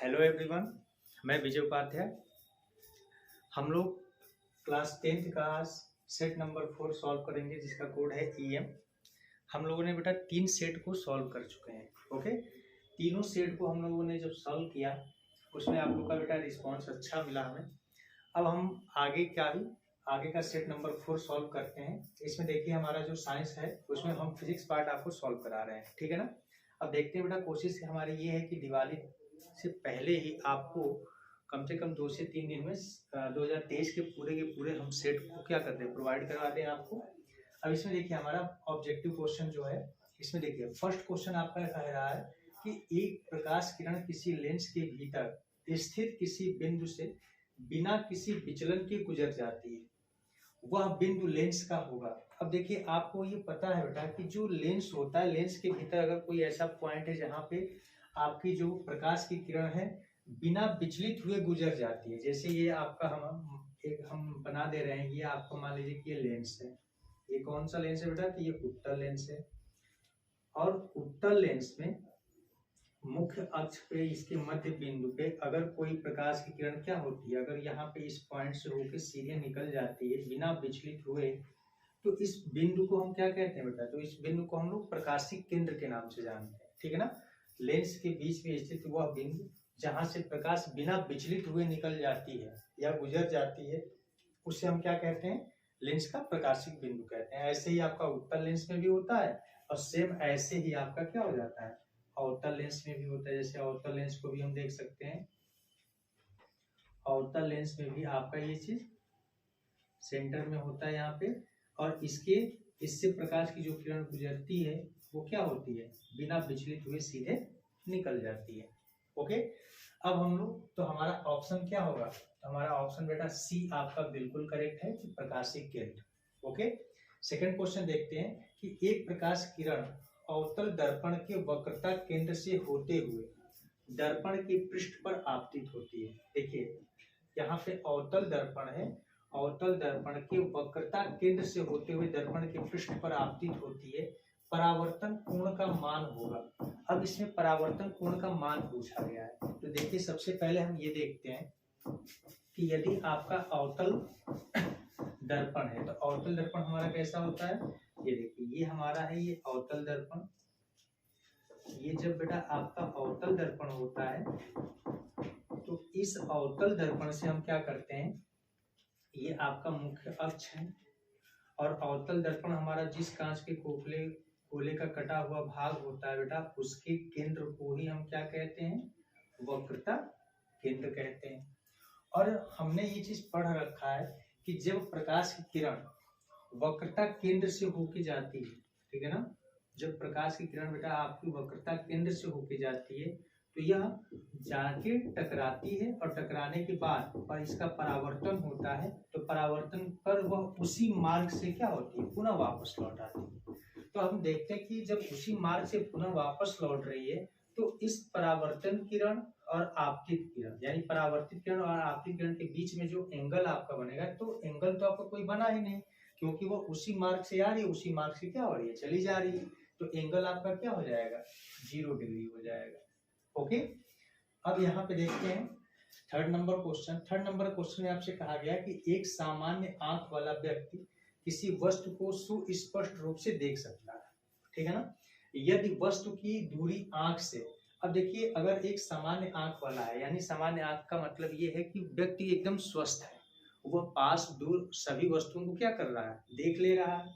Hello everyone, मैं विजय उपाध्याय। हम लोग क्लास 10th का सेट नंबर 4 सॉल्व करेंगे, जिसका कोड है EM। हम लोगों ने बेटा 3 सेट को सॉल्व कर चुके हैं। ओके, तीनों सेट को हम लोगों ने जब सॉल्व किया उसमें आप लोग का बेटा रिस्पांस अच्छा मिला हमें। अब हम आगे का सेट नंबर 4 सॉल्व करते हैं। इसमें देखिए हमारा जो साइंस है उसमें हम फिजिक्स पार्ट आपको सॉल्व करा रहे हैं, ठीक है ना। अब देखते हैं बेटा, कोशिश हमारी ये है कि दिवाली से पहले ही आपको कम से कम 2 से 3 दिन में 2023 के पूरे हम सेट को क्या करते हैं, प्रोवाइड करवा दें आपको। अब इसमें देखिए हमारा ऑब्जेक्टिव क्वेश्चन जो है, इसमें देखिए फर्स्ट क्वेश्चन आपका कह रहा है कि एक प्रकाश किरण किसी लेंस के भीतर स्थित किसी बिंदु से बिना किसी विचलन के गुजर जाती है, वह बिंदु लेंस का होगा। अब देखिए आपको ये पता है बेटा कि जो लेंस होता है, लेंस के भीतर अगर कोई ऐसा पॉइंट है जहाँ पे आपकी जो प्रकाश की किरण है बिना विचलित हुए गुजर जाती है, जैसे ये आपका हम बना दे रहे हैं, ये आपको मान लीजिए कि ये लेंस है। ये कौन सा लेंस है बेटा? कि ये उत्तल लेंस है। और उत्तल लेंस में मुख्य अक्ष पे इसके मध्य बिंदु पे अगर कोई प्रकाश की किरण क्या होती है, अगर यहाँ पे इस पॉइंट से होकर सीधे निकल जाती है बिना विचलित हुए, तो इस बिंदु को हम क्या कहते हैं बेटा? तो इस बिंदु को हम लोग प्रकाशिक केंद्र के नाम से जानते हैं, ठीक है ना। लेंस के बीच में स्थित वह बिंदु जहां से प्रकाश बिना विचलित हुए निकल जाती है या गुजर जाती है, उसे हम क्या कहते हैं? लेंस का प्रकाशिक बिंदु कहते हैं। ऐसे ही आपका उत्तल लेंस में भी होता है और सेम ऐसे ही आपका क्या हो जाता है, अवतल लेंस में भी होता है। जैसे अवतल लेंस को भी हम देख सकते हैं, अवतल लेंस में भी आपका ये चीज सेंटर में होता है यहाँ पे, और इससे प्रकाश की जो किरण गुजरती है वो क्या होती है, बिना विचलित हुए सीधे निकल जाती है। ओके, अब हम लोग तो हमारा ऑप्शन क्या होगा? तो हमारा ऑप्शन बेटा सी आपका बिल्कुल करेक्ट है कि प्रकाशिक केंद्र। ओके, सेकंड क्वेश्चन देखते हैं कि एक प्रकाश किरण अवतल दर्पण के वक्रता केंद्र से होते हुए दर्पण के पृष्ठ पर आपतित होती है। देखिए यहाँ पे अवतल दर्पण है, अवतल दर्पण के वक्रता केंद्र से होते हुए दर्पण के पृष्ठ पर आपतित होती है, परावर्तन कोण का मान होगा। अब इसमें परावर्तन कोण का मान पूछा गया है, तो देखिए सबसे पहले हम ये देखते हैं कि यदि आपका अवतल दर्पण है तो अवतल दर्पण हमारा कैसा होता है। ये देखिए ये हमारा है, ये अवतल दर्पण। ये जब बेटा आपका अवतल दर्पण होता है तो इस अवतल दर्पण से हम क्या करते हैं, ये आपका मुख्य अक्ष है और अवतल दर्पण हमारा जिस कांच के गोले का कटा हुआ भाग होता है बेटा, उसके केंद्र को ही हम क्या कहते हैं, वक्रता केंद्र कहते हैं। और हमने ये चीज पढ़ रखा है कि जब प्रकाश की किरण वक्रता केंद्र से होके जाती है, ठीक है ना, जब प्रकाश की किरण बेटा आपकी वक्रता केंद्र से होके जाती है तो यह जाके टकराती है और टकराने के बाद पर इसका परावर्तन होता है, तो परावर्तन पर वह उसी मार्ग से क्या होती है, पुनः वापस लौट आती है। तो हम देखते हैं कि जब उसी मार्ग से पुनः वापस लौट रही है तो इस परावर्तन किरण और आपतित किरण, यानी परावर्तित किरण और आपतित किरण के बीच में जो एंगल आपका बनेगा, तो एंगल तो आपका कोई बना ही नहीं, क्योंकि वो उसी मार्ग से आ रही है, उसी मार्ग से क्या हो रही है, चली जा रही है, तो एंगल आपका क्या हो जाएगा, 0 डिग्री हो जाएगा। ओके, अब यहाँ पे देखते हैं थर्ड नंबर क्वेश्चन में आपसे कहा गया कि एक सामान्य आंख वाला व्यक्ति किसी वस्तु को सुस्पष्ट रूप से देख सकता है, ठीक है ना, यदि वस्तु की दूरी आंख से। अब देखिए अगर एक सामान्य आंख वाला है, यानी सामान्य आंख का मतलब ये है कि व्यक्ति एकदम स्वस्थ है, वह पास दूर सभी वस्तुओं को क्या कर रहा है, देख ले रहा है।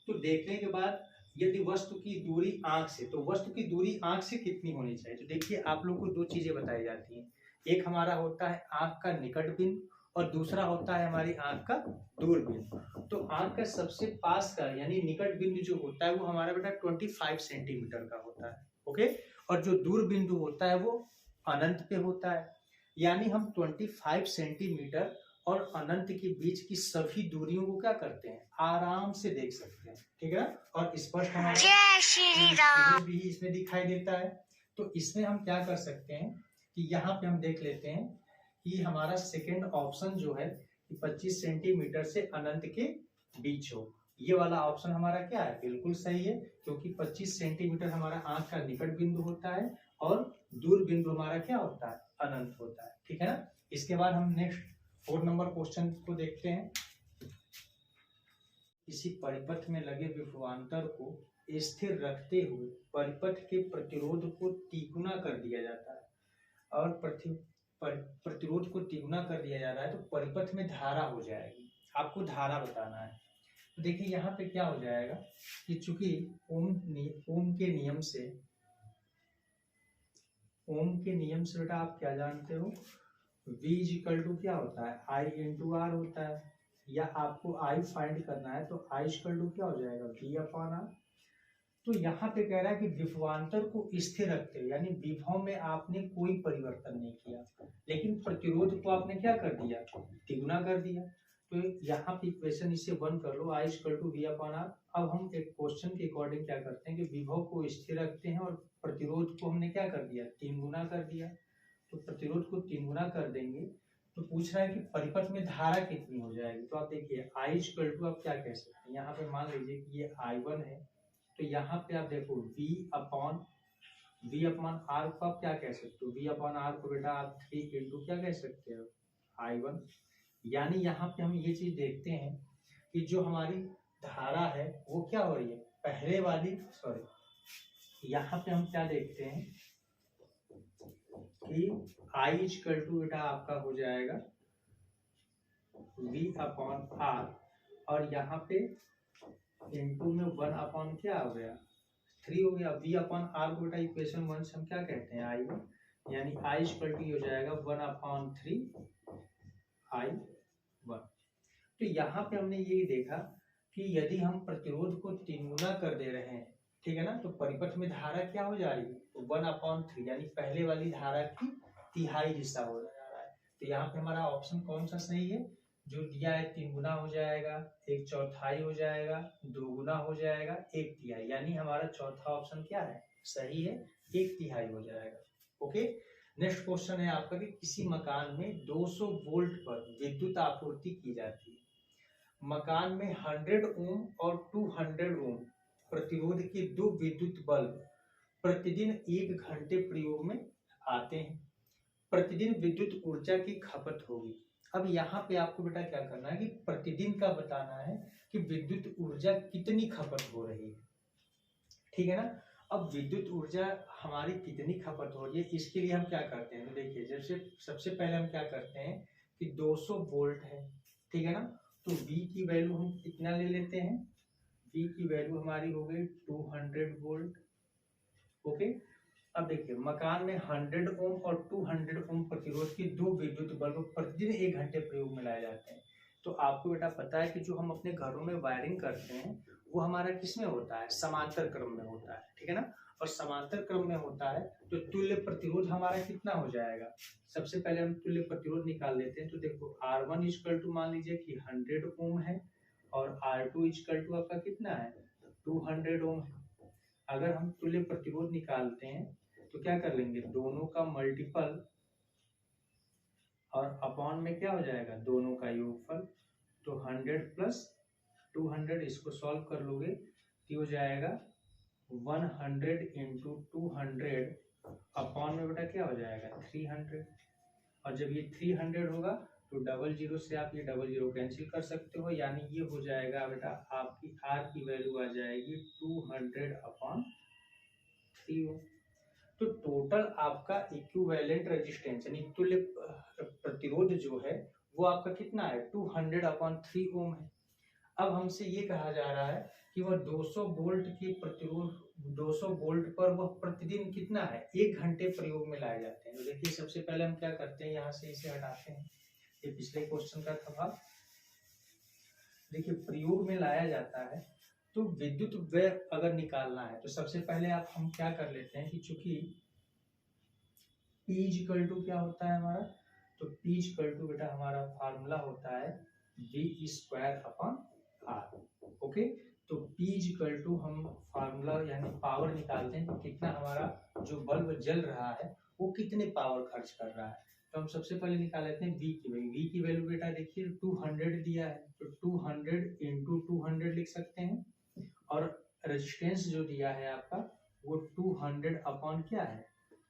तो देखने के बाद यदि वस्तु की दूरी आंख से, तो वस्तु की दूरी आंख से कितनी होनी चाहिए? तो देखिए आप लोग को 2 चीजें बताई जाती हैं, एक हमारा होता है आंख का निकट बिंदु और दूसरा होता है हमारी आंख का दूर बिंदु। तो आंख का सबसे पास का यानी निकट बिंदु जो होता है वो हमारा बेटा 25 सेंटीमीटर का होता है। ओके, और जो दूर बिंदु होता है वो अनंत पे होता है, यानी हम 25 सेंटीमीटर और अनंत के बीच की सभी दूरियों को क्या करते हैं, आराम से देख सकते हैं, ठीक है। और स्पष्ट हमारा भी इसमें दिखाई देता है। तो इसमें हम क्या कर सकते हैं कि यहाँ पे हम देख लेते हैं कि हमारा सेकंड ऑप्शन जो है कि 25 सेंटीमीटर से अनंत के बीच हो, ये वाला ऑप्शन हमारा क्या है, बिल्कुल सही है, क्योंकि 25 सेंटीमीटर हमारा आंख का निकट बिंदु होता है और दूर बिंदु हमारा क्या होता है, अनंत होता है। ठीक है ना। इसके बाद हम नेक्स्ट 4 नंबर क्वेश्चन को देखते हैं। किसी परिपथ में लगे विभवांतर को स्थिर रखते हुए परिपथ के प्रतिरोध को तिगुना कर दिया जाता है, और प्रतिरोध को तिगुना कर दिया जा रहा है तो परिपथ में धारा हो जाएगी। आपको धारा बताना है। तो देखिए यहाँ पे क्या हो जाएगा कि चूंकि ओम के नियम से बेटा आप क्या जानते हो, V इक्वल टू क्या होता है, I इंटू आर होता है, या आपको I फाइंड करना है तो I इक्वल टू क्या हो जाएगा, V अपॉन आर। तो यहाँ पे कह रहा है कि विभवांतर को स्थिर रखते हुए, यानी विभव में आपने कोई परिवर्तन नहीं किया, लेकिन प्रतिरोध को आपने क्या कर दिया, तिगुना कर दिया। तो यहाँ पे इक्वेशन इसे 1 कर लो, I equal to V upon R. अब हम एक क्वेश्चन के अकॉर्डिंग क्या करते हैं कि विभव को स्थिर रखते हैं और प्रतिरोध को हमने क्या कर दिया, 3 गुना कर दिया। तो प्रतिरोध को 3 गुना कर देंगे तो पूछ रहा है कि परिपथ में धारा कितनी हो जाएगी। तो आप देखिए I इक्वल टू आप क्या कह सकते हैं, यहाँ पे मान लीजिए कि ये I1 है, तो यहाँ पे आप देखो V अपॉन आर को आप क्या कह सकते हो, V अपॉन आर को बेटा आप 3 इंटू क्या कह सकते हो, I1। यानी यहाँ पे हम ये चीज देखते हैं कि जो हमारी धारा है वो क्या हो रही है, पहले वाली यहाँ पे हम क्या देखते हैं कि I इक्वल टू बेटा आपका हो जाएगा V अपॉन आर, और यहाँ पे इनटू में 1 अपॉन क्या हो गया, 3 हो गया। V अपॉन आर को बेटा इक्वेशन 1 से हम क्या कहते हैं, I1, यानी I इक्वल टू हो जाएगा 1 अपॉन 3 I1। तो यहाँ पे हमने ये देखा कि यदि हम प्रतिरोध को 3 गुना कर दे रहे हैं, ठीक है ना, तो परिपथ में धारा क्या हो जा रही है, तो 1 अपॉन 3, यानी पहले वाली धारा की तिहाई हिस्सा हो जा रहा है। तो यहाँ पे हमारा ऑप्शन कौन सा सही है, जो दिया है 3 गुना हो जाएगा, 1/4 हो जाएगा, 2 गुना हो जाएगा, 1/3, यानी हमारा चौथा ऑप्शन क्या है, सही है, 1/3 हो जाएगा। ओके। नेक्स्ट क्वेश्चन है आपका कि किसी मकान में 200 वोल्ट पर विद्युत आपूर्ति की जाती है। मकान में 100 ओम और 200 ओम प्रतिरोध के 2 विद्युत बल्ब प्रतिदिन 1 घंटे प्रयोग में आते हैं। प्रतिदिन विद्युत ऊर्जा की खपत होगी। अब यहाँ पे आपको बेटा क्या करना है कि प्रतिदिन का बताना है कि विद्युत ऊर्जा कितनी खपत हो रही है, ठीक है ना। अब विद्युत ऊर्जा हमारी कितनी खपत हो रही है, इसके लिए हम क्या करते हैं, तो देखिए जैसे सबसे पहले हम क्या करते हैं कि 200 वोल्ट है, ठीक है ना, तो V की वैल्यू हम कितना ले लेते हैं, V की वैल्यू हमारी हो गई 200 वोल्ट। ओके। अब देखिए मकान में 100 ओम और 200 ओम प्रतिरोध के 2 विद्युत बल्ब प्रतिदिन 1 घंटे प्रयोग में लाए जाते हैं। तो आपको बेटा पता है कि जो हम अपने घरों में वायरिंग करते हैं वो हमारा किस में होता है, समांतर क्रम में होता है, ठीक है ना। और समांतर क्रम में होता है तो तुल्य प्रतिरोध हमारा कितना हो जाएगा, सबसे पहले हम तुल्य प्रतिरोध निकाल लेते हैं। तो देखो R1 इक्वल टू मान लीजिए कि 100 ओम है और R2 इक्वल टू आपका कितना है, 200 ओम है। अगर हम तुल्य प्रतिरोध निकालते हैं तो क्या कर लेंगे, दोनों का मल्टीपल और अपॉन में क्या हो जाएगा, दोनों का योगफल। तो 100 प्लस 200 इसको सॉल्व कर लोगे तो हो जाएगा 100 इंटू 200 अपॉन में बेटा क्या हो जाएगा 300। और जब ये 300 होगा तो 00 से आप ये 00 कैंसिल कर सकते हो, यानी ये हो जाएगा बेटा आपकी R की वैल्यू आ जाएगी 200 अपॉन 3 ओम। तो टोटल आपका इक्विवेलेंट रेजिस्टेंस यानी तुल्य प्रतिरोध जो है वो आपका कितना है, 200 अपॉन 3 ओम है। अब हमसे ये कहा जा रहा है कि वह 200 वोल्ट के प्रतिरोध 200 वोल्ट पर वह प्रतिदिन कितना है, 1 घंटे प्रयोग में लाए जाते हैं। तो देखिए सबसे पहले हम क्या करते हैं, यहाँ से इसे हटाते हैं, ये पिछले क्वेश्चन का था भाग। देखिए प्रयोग में लाया जाता है तो विद्युत व्यय अगर निकालना है तो सबसे पहले आप हम क्या कर लेते हैं कि चूंकि P इक्वल टू क्या होता है हमारा, तो P इक्वल टू बेटा हमारा फार्मूला होता है V square upon R। Okay. तो P इक्वल टू हम फार्मूला यानी पावर निकालते हैं तो कितना हमारा जो बल्ब जल रहा है वो कितने पावर खर्च कर रहा है। तो हम सबसे पहले निकाल लेते हैं V की वैल्यू। V की वैल्यू बेटा देखिए 200 दिया है, तो 200 इंटू 200 लिख सकते हैं, और रेजिस्टेंस जो दिया है आपका वो 200 अपॉन क्या है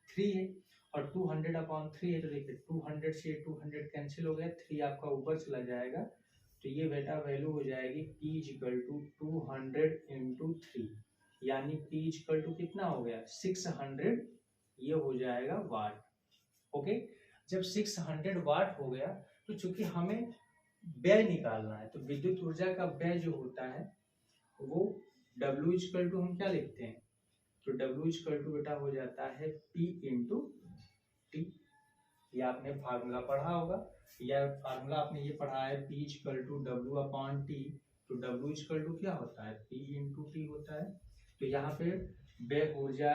3 है, और 200 अपॉन 3 है, तो देखिए 200 से 200 कैंसिल हो गया, 3 आपका ऊपर चला जाएगा, तो ये बेटा वैल्यू हो जाएगी P इक्वल टू 200 इंटू 3, यानी P इक्वल टू कितना हो गया 600, ये हो जाएगा वाट। ओके, जब 600 वाट हो गया तो चूंकि हमें व्यय निकालना है, तो विद्युत ऊर्जा का व्यय जो होता है वो W इक्वल टू हम क्या लिखते हैं, तो W इक्वल टू बेटा हो जाता है P इंटू टी। ये आपने फार्मूला पढ़ा होगा, या फार्मूला आपने ये पढ़ा है P equal to W upon T, तो W इक्वल टू क्या होता है P इंटू टी होता है। तो यहाँ पे व्यय ऊर्जा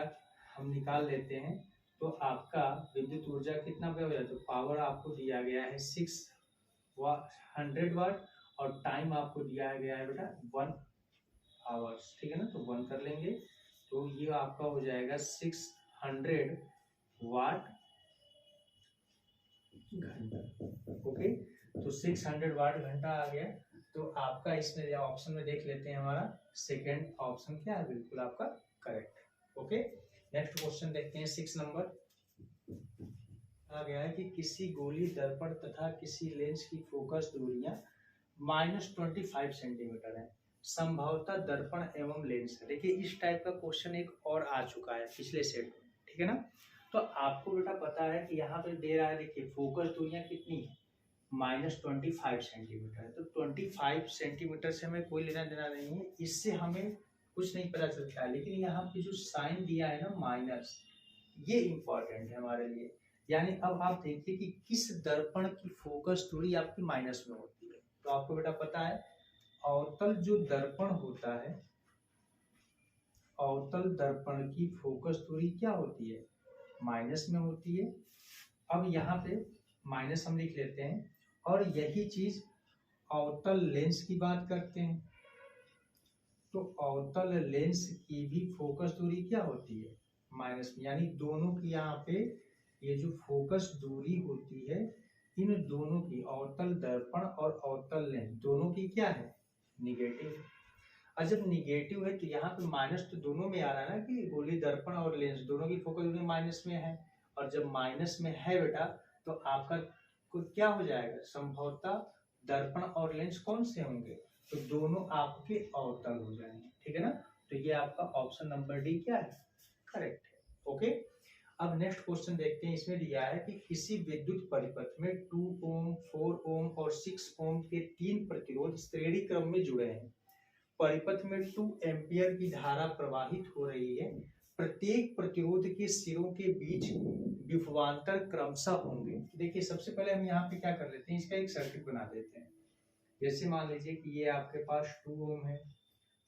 हम निकाल लेते हैं, तो आपका विद्युत ऊर्जा कितना व्यय हो जाता है, तो पावर आपको दिया गया है 600 वाट, और टाइम आपको दिया गया है बेटा 1 आवर्स, ठीक है ना, तो 1 कर लेंगे, तो ये आपका हो जाएगा 600 वाट घंटा। ओके, तो 600 वाट घंटा आ गया, तो आपका इसमें ऑप्शन में देख लेते हैं, हमारा सेकेंड ऑप्शन क्या है, बिल्कुल आपका करेक्ट। ओके, नेक्स्ट क्वेश्चन देखते हैं 6 नंबर। आ गया है कि किसी गोली दर्पण तथा किसी लेंस की फोकस दूरियां -25 सेंटीमीटर है, संभवतः दर्पण एवं लेंस है। देखिए इस टाइप का क्वेश्चन एक और आ चुका है पिछले सेट में, ठीक है ना, तो आपको बेटा पता है कि यहाँ पे दे रहा है, देखिए फोकस दूरियां कितनी है -25 सेंटीमीटर है, तो 25 सेंटीमीटर से हमें कोई लेना देना नहीं है, इससे हमें कुछ नहीं पता चलता है, लेकिन यहाँ पे जो साइन दिया है ना माइनस, ये इंपॉर्टेंट है हमारे लिए। यानी अब आप देखिए कि किस दर्पण की फोकस दूरी आपकी माइनस में होती है, तो आपको बेटा पता है अवतल जो दर्पण होता है, अवतल दर्पण की फोकस दूरी क्या होती है माइनस में होती है। अब यहाँ पे माइनस हम लिख लेते हैं, और यही चीज अवतल लेंस की बात करते हैं, तो अवतल लेंस की भी फोकस दूरी क्या होती है माइनस में, यानी दोनों की यहाँ पे ये जो फोकस दूरी होती है, इन दोनों की अवतल दर्पण और अवतल लेंस दोनों की क्या है निगेटिव। और जब निगेटिव है तो यहाँ पे माइनस तो दोनों में आ रहा है ना, कि गोली दर्पण और लेंस दोनों की फोकस दूरी माइनस में है, और जब माइनस में है बेटा तो आपका क्या हो जाएगा, संभवतः दर्पण और लेंस कौन से होंगे, तो दोनों आपके अवतल हो जाएंगे, ठीक है ना, तो ये आपका ऑप्शन नंबर डी क्या है करेक्ट है। ओके, अब नेक्स्ट क्वेश्चन देखते हैं, इसमें दिया है कि किसी विद्युत परिपथ में 2 ओम 4 ओम और 6 ओम के 3 प्रतिरोध श्रेणी क्रम में जुड़े हैं, परिपथ में 2 एम्पियर की धारा प्रवाहित हो रही है, प्रत्येक प्रतिरोध के सिरों के बीच विभवांतर क्रमशः होंगे। देखिए सबसे पहले हम यहाँ पे क्या कर लेते हैं, इसका एक सर्किट बना देते हैं। जैसे मान लीजिए कि ये आपके पास 2 ओम है,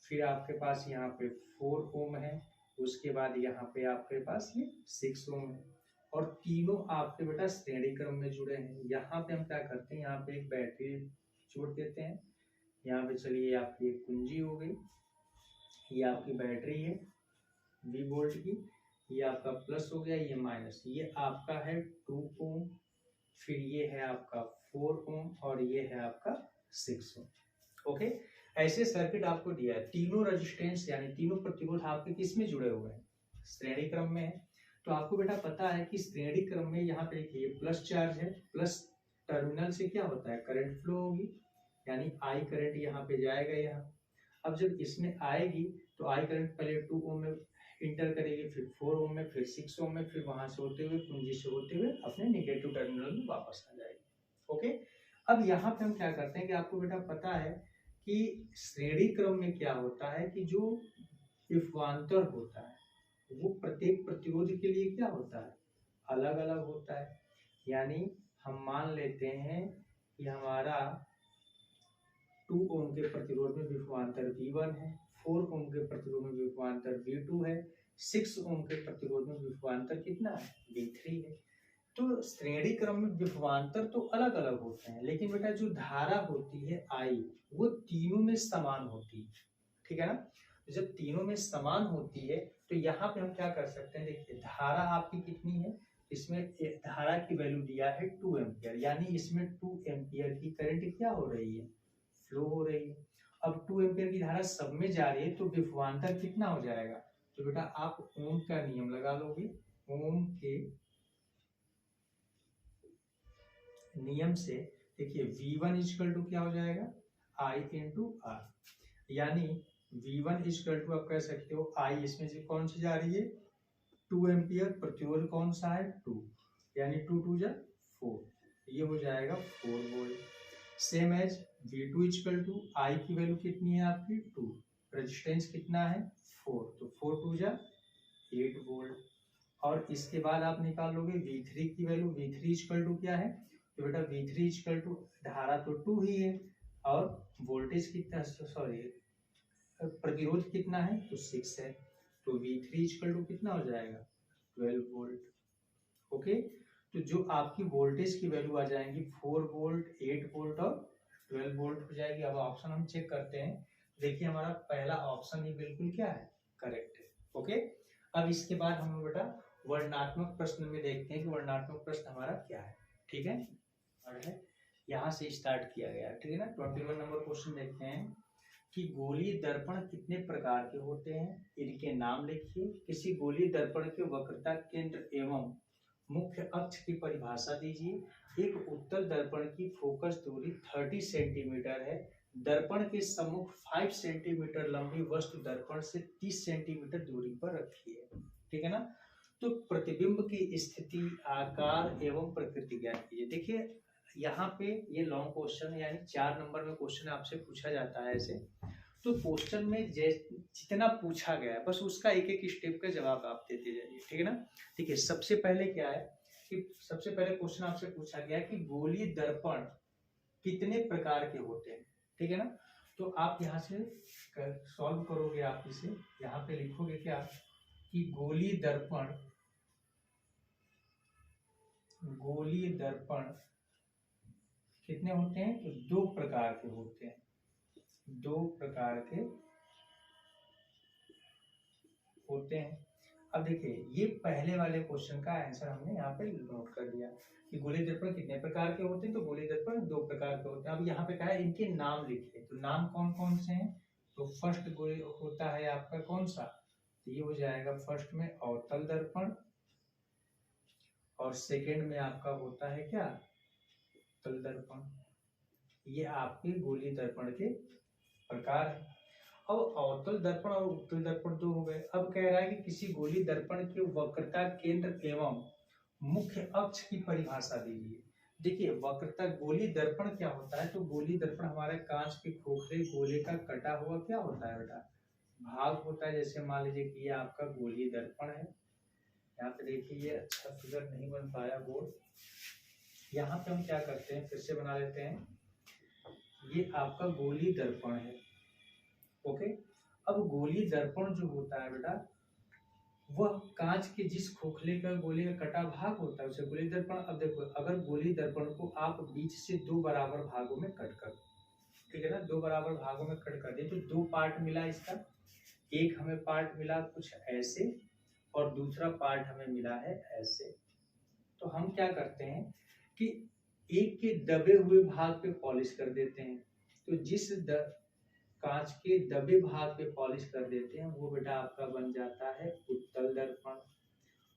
फिर आपके पास यहाँ पे 4 ओम है, उसके बाद यहाँ पे आपके पास ये 6 ओम है, और तीनों आपके बेटा श्रेणी क्रम में जुड़े हैं। यहाँ पे हम क्या करते हैं, यहाँ पे एक बैटरी जोड़ देते हैं, यहाँ पे चलिए आपकी एक कुंजी हो गई, ये आपकी बैटरी है 20 वोल्ट की, ये आपका प्लस हो गया, ये माइनस, ये आपका है 2 ओम, फिर ये है आपका 4 ओम, और ये है आपका 6 ओम। ओके, ऐसे सर्किट आपको दिया है, तीनों रेजिस्टेंस यानी तीनों प्रतिरोध आपके किस में जुड़े हुए हैं श्रेणी क्रम में है। तो आपको बेटा पता है कि श्रेणी क्रम में यहाँ पे देखिए प्लस चार्ज है, प्लस टर्मिनल से क्या होता है करंट फ्लो होगी, यानी आई करंट यहाँ पे जाएगा यहाँ। अब जब इसमें आएगी तो आई करंट पहले 2 ओम में इंटर करेगी, फिर 4 ओम में, फिर 6 ओम में, फिर वहां से होते हुए कुंजी से होते हुए अपने नेगेटिव टर्मिनल में वापस आ जाएगी। ओके, अब यहाँ पे हम क्या करते हैं कि आपको बेटा पता है कि श्रेणी क्रम में क्या होता है कि जो विभवांतर होता है वो प्रत्येक प्रतिरोध के लिए क्या होता है अलग अलग होता है। यानी हम मान लेते हैं कि हमारा 2 ओम के प्रतिरोध में विभवांतर V1 है, 4 ओम के प्रतिरोध में विभवांतर V2 है, 6 ओम के प्रतिरोध में विभवांतर कितना है V3 है। तो श्रेणी क्रम में विभवांतर तो अलग अलग होते हैं, लेकिन बेटा जो धारा होती है I वो तीनों में समान होती है, ठीक है ना। जब तीनों में समान होती है तो यहाँ पे हम क्या कर सकते हैं, देखिए धारा आपकी कितनी है, इसमें धारा की वैल्यू दिया है 2 एम्पियर, यानी इसमें 2 एम्पियर की करंट क्या हो रही है, फ्लो हो रही है। अब 2 एम्पियर की धारा सब में जा रही है तो विभवांतर कितना हो जाएगा, तो बेटा आप ओम का नियम लगा लोगे। ओम के नियम से देखिए V1 इक्वल टू क्या हो जाएगा, I इंटू आर, यानी V1 इक्वल टू आप कह सकते हो I, इसमें से कौन सी जा रही है 2 एम्पियर, प्रतिरोध कौन सा है 2, यानी 2 2 जा 4, ये हो जाएगा 4 volt. Same as V2 equal to I की वैल्यू कितनी है आपकी 2, रेजिस्टेंस कितना है 4, तो 4 2 जा 8 वोल्ट। और इसके बाद आप निकाल लोगे V3 की वैल्यू, V3 इक्वल टू क्या है, तो बेटा V3 इक्वल टू धारा तो 2 ही है और वोल्टेज कितना, सॉरी प्रतिरोध कितना है तो 6 है, तो V3 इक्वल टू कितना हो जाएगा 12 वोल्ट। ओके, तो जो आपकी वोल्टेज की वैल्यू आ जाएंगी 4 वोल्ट, 8 वोल्ट और 12 वोल्ट हो जाएगी। अब ऑप्शन हम चेक करते हैं, देखिए हमारा पहला ऑप्शन ही बिल्कुल क्या है, करेक्ट है। ओके, अब इसके बाद हम बेटा वर्णनात्मक प्रश्न में देखते हैं कि वर्णनात्मक प्रश्न हमारा क्या है। ठीक है, और है यहाँ से स्टार्ट किया गया है, ठीक है ना। 21 नंबर क्वेश्चन देखते हैं कि गोलीय दर्पण कितने प्रकार के होते हैं, इनके नाम लिखिए। किसी गोलीय दर्पण के वक्रता केंद्र एवं मुख्य अक्ष की परिभाषा दीजिए। एक उत्तल दर्पण की फोकस दूरी 30 सेंटीमीटर है। दर्पण के सम्मुख 5 सेंटीमीटर लंबी वस्तु दर्पण से 30 सेंटीमीटर दूरी पर रखी है, ठीक है ना। तो प्रतिबिंब की स्थिति, आकार एवं प्रकृति ज्ञात कीजिए। देखिए यहाँ पे ये लॉन्ग क्वेश्चन यानी 4 नंबर में क्वेश्चन आपसे पूछा जाता है ऐसे, तो क्वेश्चन में जितना पूछा गया है बस उसका एक एक स्टेप का जवाब आप देते जाइए, ठीक है ना। देखिए सबसे पहले क्या है कि सबसे पहले क्वेश्चन आपसे पूछा गया कि गोलीय दर्पण कितने प्रकार के होते हैं, ठीक है ना। तो आप यहाँ से सॉल्व करोगे, आप इसे यहाँ पे लिखोगे क्या कि गोलीय दर्पण कितने होते हैं, तो 2 प्रकार के होते हैं, 2 प्रकार के होते हैं। अब देखिए ये पहले वाले क्वेश्चन का आंसर हमने यहाँ पे नोट कर दिया कि गोलीय दर्पण कितने प्रकार के होते हैं, तो गोलीय दर्पण 2 प्रकार के होते हैं। अब यहाँ पे कहा है इनके नाम लिखिए, तो नाम कौन कौन से हैं, तो फर्स्ट गोली होता है आपका कौन सा, तो ये हो जाएगा फर्स्ट में अवतल दर्पण, और सेकेंड में आपका होता है क्या उत्तल दर्पण। ये आपके गोलीय दर्पण के प्रकार है। अब अवतल दर्पण और उत्तल दर्पण 2 हो गए। अब कह रहा है कि किसी गोलीय दर्पण के वक्रता केंद्र एवं मुख्य अक्ष की परिभाषा दीजिए। देखिए वक्रता, गोलीय दर्पण क्या होता है, तो गोलीय दर्पण हमारे कांच के खोखले गोले का कटा हुआ क्या होता है बेटा, भाग होता है। जैसे मान लीजिए कि ये आपका गोलीय दर्पण है, यहाँ पे देखिए ये अच्छा फिगर नहीं बन पाया बोर्ड, यहाँ पे हम क्या करते हैं फिर से बना लेते हैं। ये आपका गोलीय दर्पण है, ओके। अब गोलीय दर्पण जो होता है बेटा, वह कांच के जिस खोखले का गोले का कटा भाग होता है उसे गोलीय दर्पण। अब देखो अगर गोलीय दर्पण को आप बीच से 2 बराबर भागों में कट कर, ठीक है ना, 2 बराबर भागों में कट कर दे तो 2 पार्ट मिला इसका, एक हमें पार्ट मिला कुछ ऐसे और दूसरा पार्ट हमें मिला है ऐसे। तो हम क्या करते हैं कि एक के दबे हुए भाग पे पॉलिश कर देते हैं, तो जिस कांच के दबे भाग पे पॉलिश कर देते हैं वो बेटा आपका बन जाता है उत्तल दर्पण।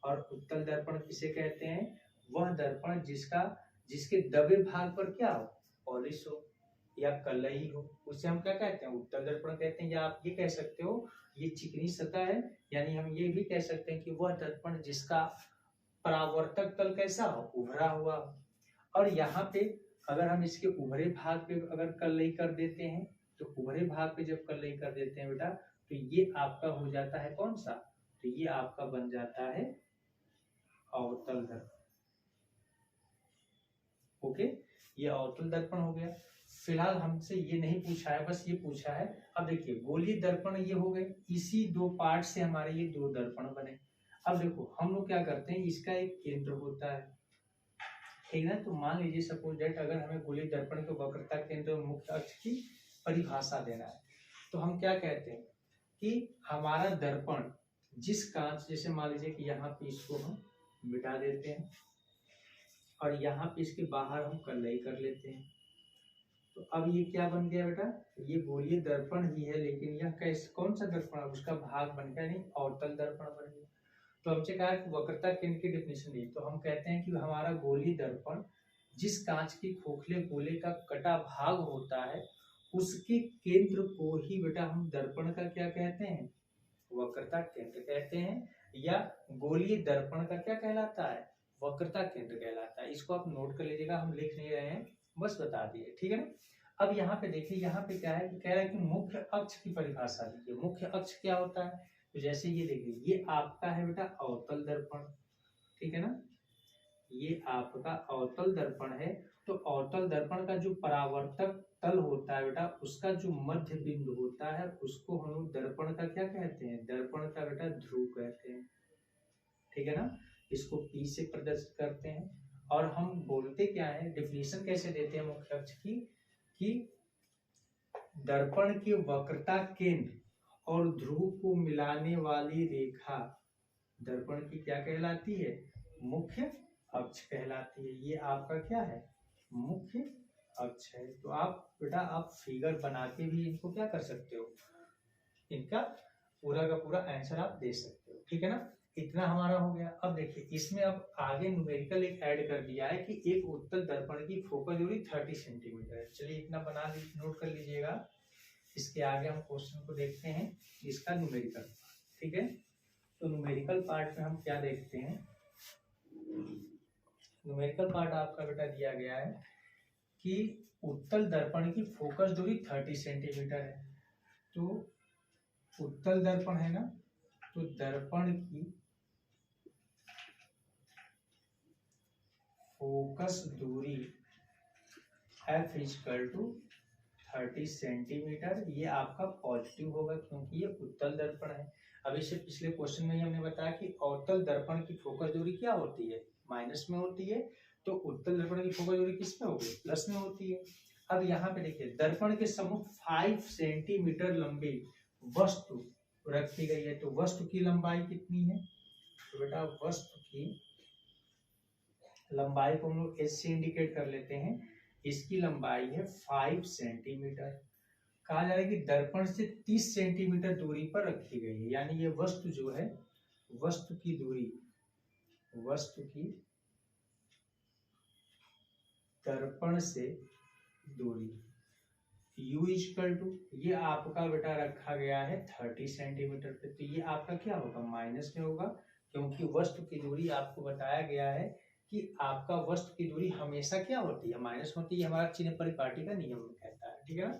और उत्तल दर्पण किसे कहते हैं, वह दर्पण जिसके दबे भाग पर क्या हो, पॉलिश हो या कलई हो, उसे हम क्या कहते हैं, उत्तल दर्पण कहते हैं। या आप ये कह सकते हो ये चिकनी सतह है, यानी हम ये भी कह सकते हैं कि वह दर्पण जिसका परावर्तक तल कैसा हो, उभरा हुआ। और यहाँ पे अगर हम इसके उभरे भाग पे अगर कलई कर देते हैं, तो उभरे भाग पे जब कलई कर देते हैं बेटा, तो ये आपका हो जाता है कौन सा, तो ये आपका बन जाता है अवतल दर्पण। ओके, ये अवतल दर्पण हो गया। फिलहाल हमसे ये नहीं पूछा है, बस ये पूछा है। अब देखिए गोलीय दर्पण ये हो गए, इसी 2 पार्ट से हमारे ये 2 दर्पण बने। अब देखो हम लोग क्या करते हैं, इसका एक केंद्र होता है, ठीक है ना। तो मान लीजिए सपोज दैट अगर हमें गोलीय दर्पण के वक्रता केंद्र मुख्य अक्ष की परिभाषा देना है, तो हम क्या कहते हैं कि हमारा दर्पण जिस कांच, जैसे मान लीजिए कि यहाँ पे इसको हम मिटा देते हैं और यहाँ पे इसके बाहर हम कलई कर लेते हैं। तो अब ये क्या बन गया बेटा, ये गोलीय दर्पण ही है, लेकिन यह कैसे, कौन सा दर्पण है, उसका भाग बन गया, नहीं अवतल दर्पण बन गया। तो हमसे कहा कि वक्रता केंद्र की डेफिनेशन दी, तो हम कहते हैं कि हमारा गोलीय दर्पण जिस कांच के खोखले गोले का कटा भाग होता है उसके केंद्र को ही बेटा हम दर्पण का क्या कहते हैं, वक्रता केंद्र कहते हैं, या गोलीय दर्पण का क्या कहलाता है, वक्रता केंद्र कहलाता है। इसको आप नोट कर लीजिएगा, हम लिख नहीं रहे हैं, बस बता दिए, ठीक है ना। अब यहाँ पे देखिए, यहाँ पे क्या है कि कह रहा है कि मुख्य अक्ष की परिभाषा दीजिए। मुख्य अक्ष क्या होता है, तो जैसे ये देखिए, ये आपका है बेटा अवतल दर्पण, ठीक है ना, ये आपका अवतल दर्पण है। तो अवतल दर्पण का जो परावर्तक तल होता है बेटा, उसका जो मध्य बिंदु होता है उसको हम लोग दर्पण का क्या कहते हैं, दर्पण का बेटा ध्रुव कहते हैं, ठीक है ना। इसको P से प्रदर्शित करते हैं और हम बोलते क्या है, डेफिनेशन कैसे देते हैं मुख्य अक्ष की, कि दर्पण की वक्रता केंद्र और ध्रुव को मिलाने वाली रेखा दर्पण की क्या कहलाती है, मुख्य अक्ष कहलाती है। ये आपका क्या है, मुख्य अक्ष है। तो आप बेटा आप फिगर बना के भी इनको क्या कर सकते हो, इनका पूरा का पूरा आंसर आप दे सकते हो, ठीक है ना। इतना हमारा हो गया। अब देखिए इसमें अब आगे न्यूमेरिकल एक ऐड कर दिया है कि एक उत्तल दर्पण की फोकस दूरी 30 सेंटीमीटर है। चलिए इतना बना नोट कर लीजिएगा। इसके आगे हम क्वेश्चन को देखते हैं, इसका न्यूमेरिकल, ठीक है। तो न्यूमेरिकल पार्ट में हम क्या देखते हैं, न्यूमेरिकल पार्ट आपका बेटा दिया गया है कि उत्तल दर्पण की फोकस दूरी 30 सेंटीमीटर है। तो उत्तल दर्पण है ना, तो दर्पण की फोकस दूरी F इक्वल टू 30 सेंटीमीटर, ये आपका पॉजिटिव होगा क्योंकि ये उत्तल दर्पण है। अभी से पिछले क्वेश्चन में ही हमने बताया कि अवतल दर्पण की फोकस दूरी क्या होती है, माइनस में होती है, तो उत्तल दर्पण की फोकस दूरी किस में होगी, प्लस में होती है। अब यहाँ पे देखिए, दर्पण के सम्मुख 5 सेंटीमीटर लंबी वस्तु रखी गई है। तो वस्तु की लंबाई कितनी है, तो बेटा वस्तु की लंबाई को हम लोग एस से इंडिकेट कर लेते हैं। इसकी लंबाई है 5 सेंटीमीटर। कहा जा रहा है कि दर्पण से 30 सेंटीमीटर दूरी पर रखी गई है, यानी ये वस्तु जो है, वस्तु की दूरी, वस्तु की दर्पण से दूरी u इक्वल टू, ये आपका बेटा रखा गया है 30 सेंटीमीटर पे। तो ये आपका क्या होगा, माइनस में होगा, क्योंकि वस्तु की दूरी आपको बताया गया है कि आपका वस्तु की दूरी हमेशा क्या होती है, माइनस होती है। हमारा चिन्ह परिपाटी का नियम कहता है, ठीक है ना।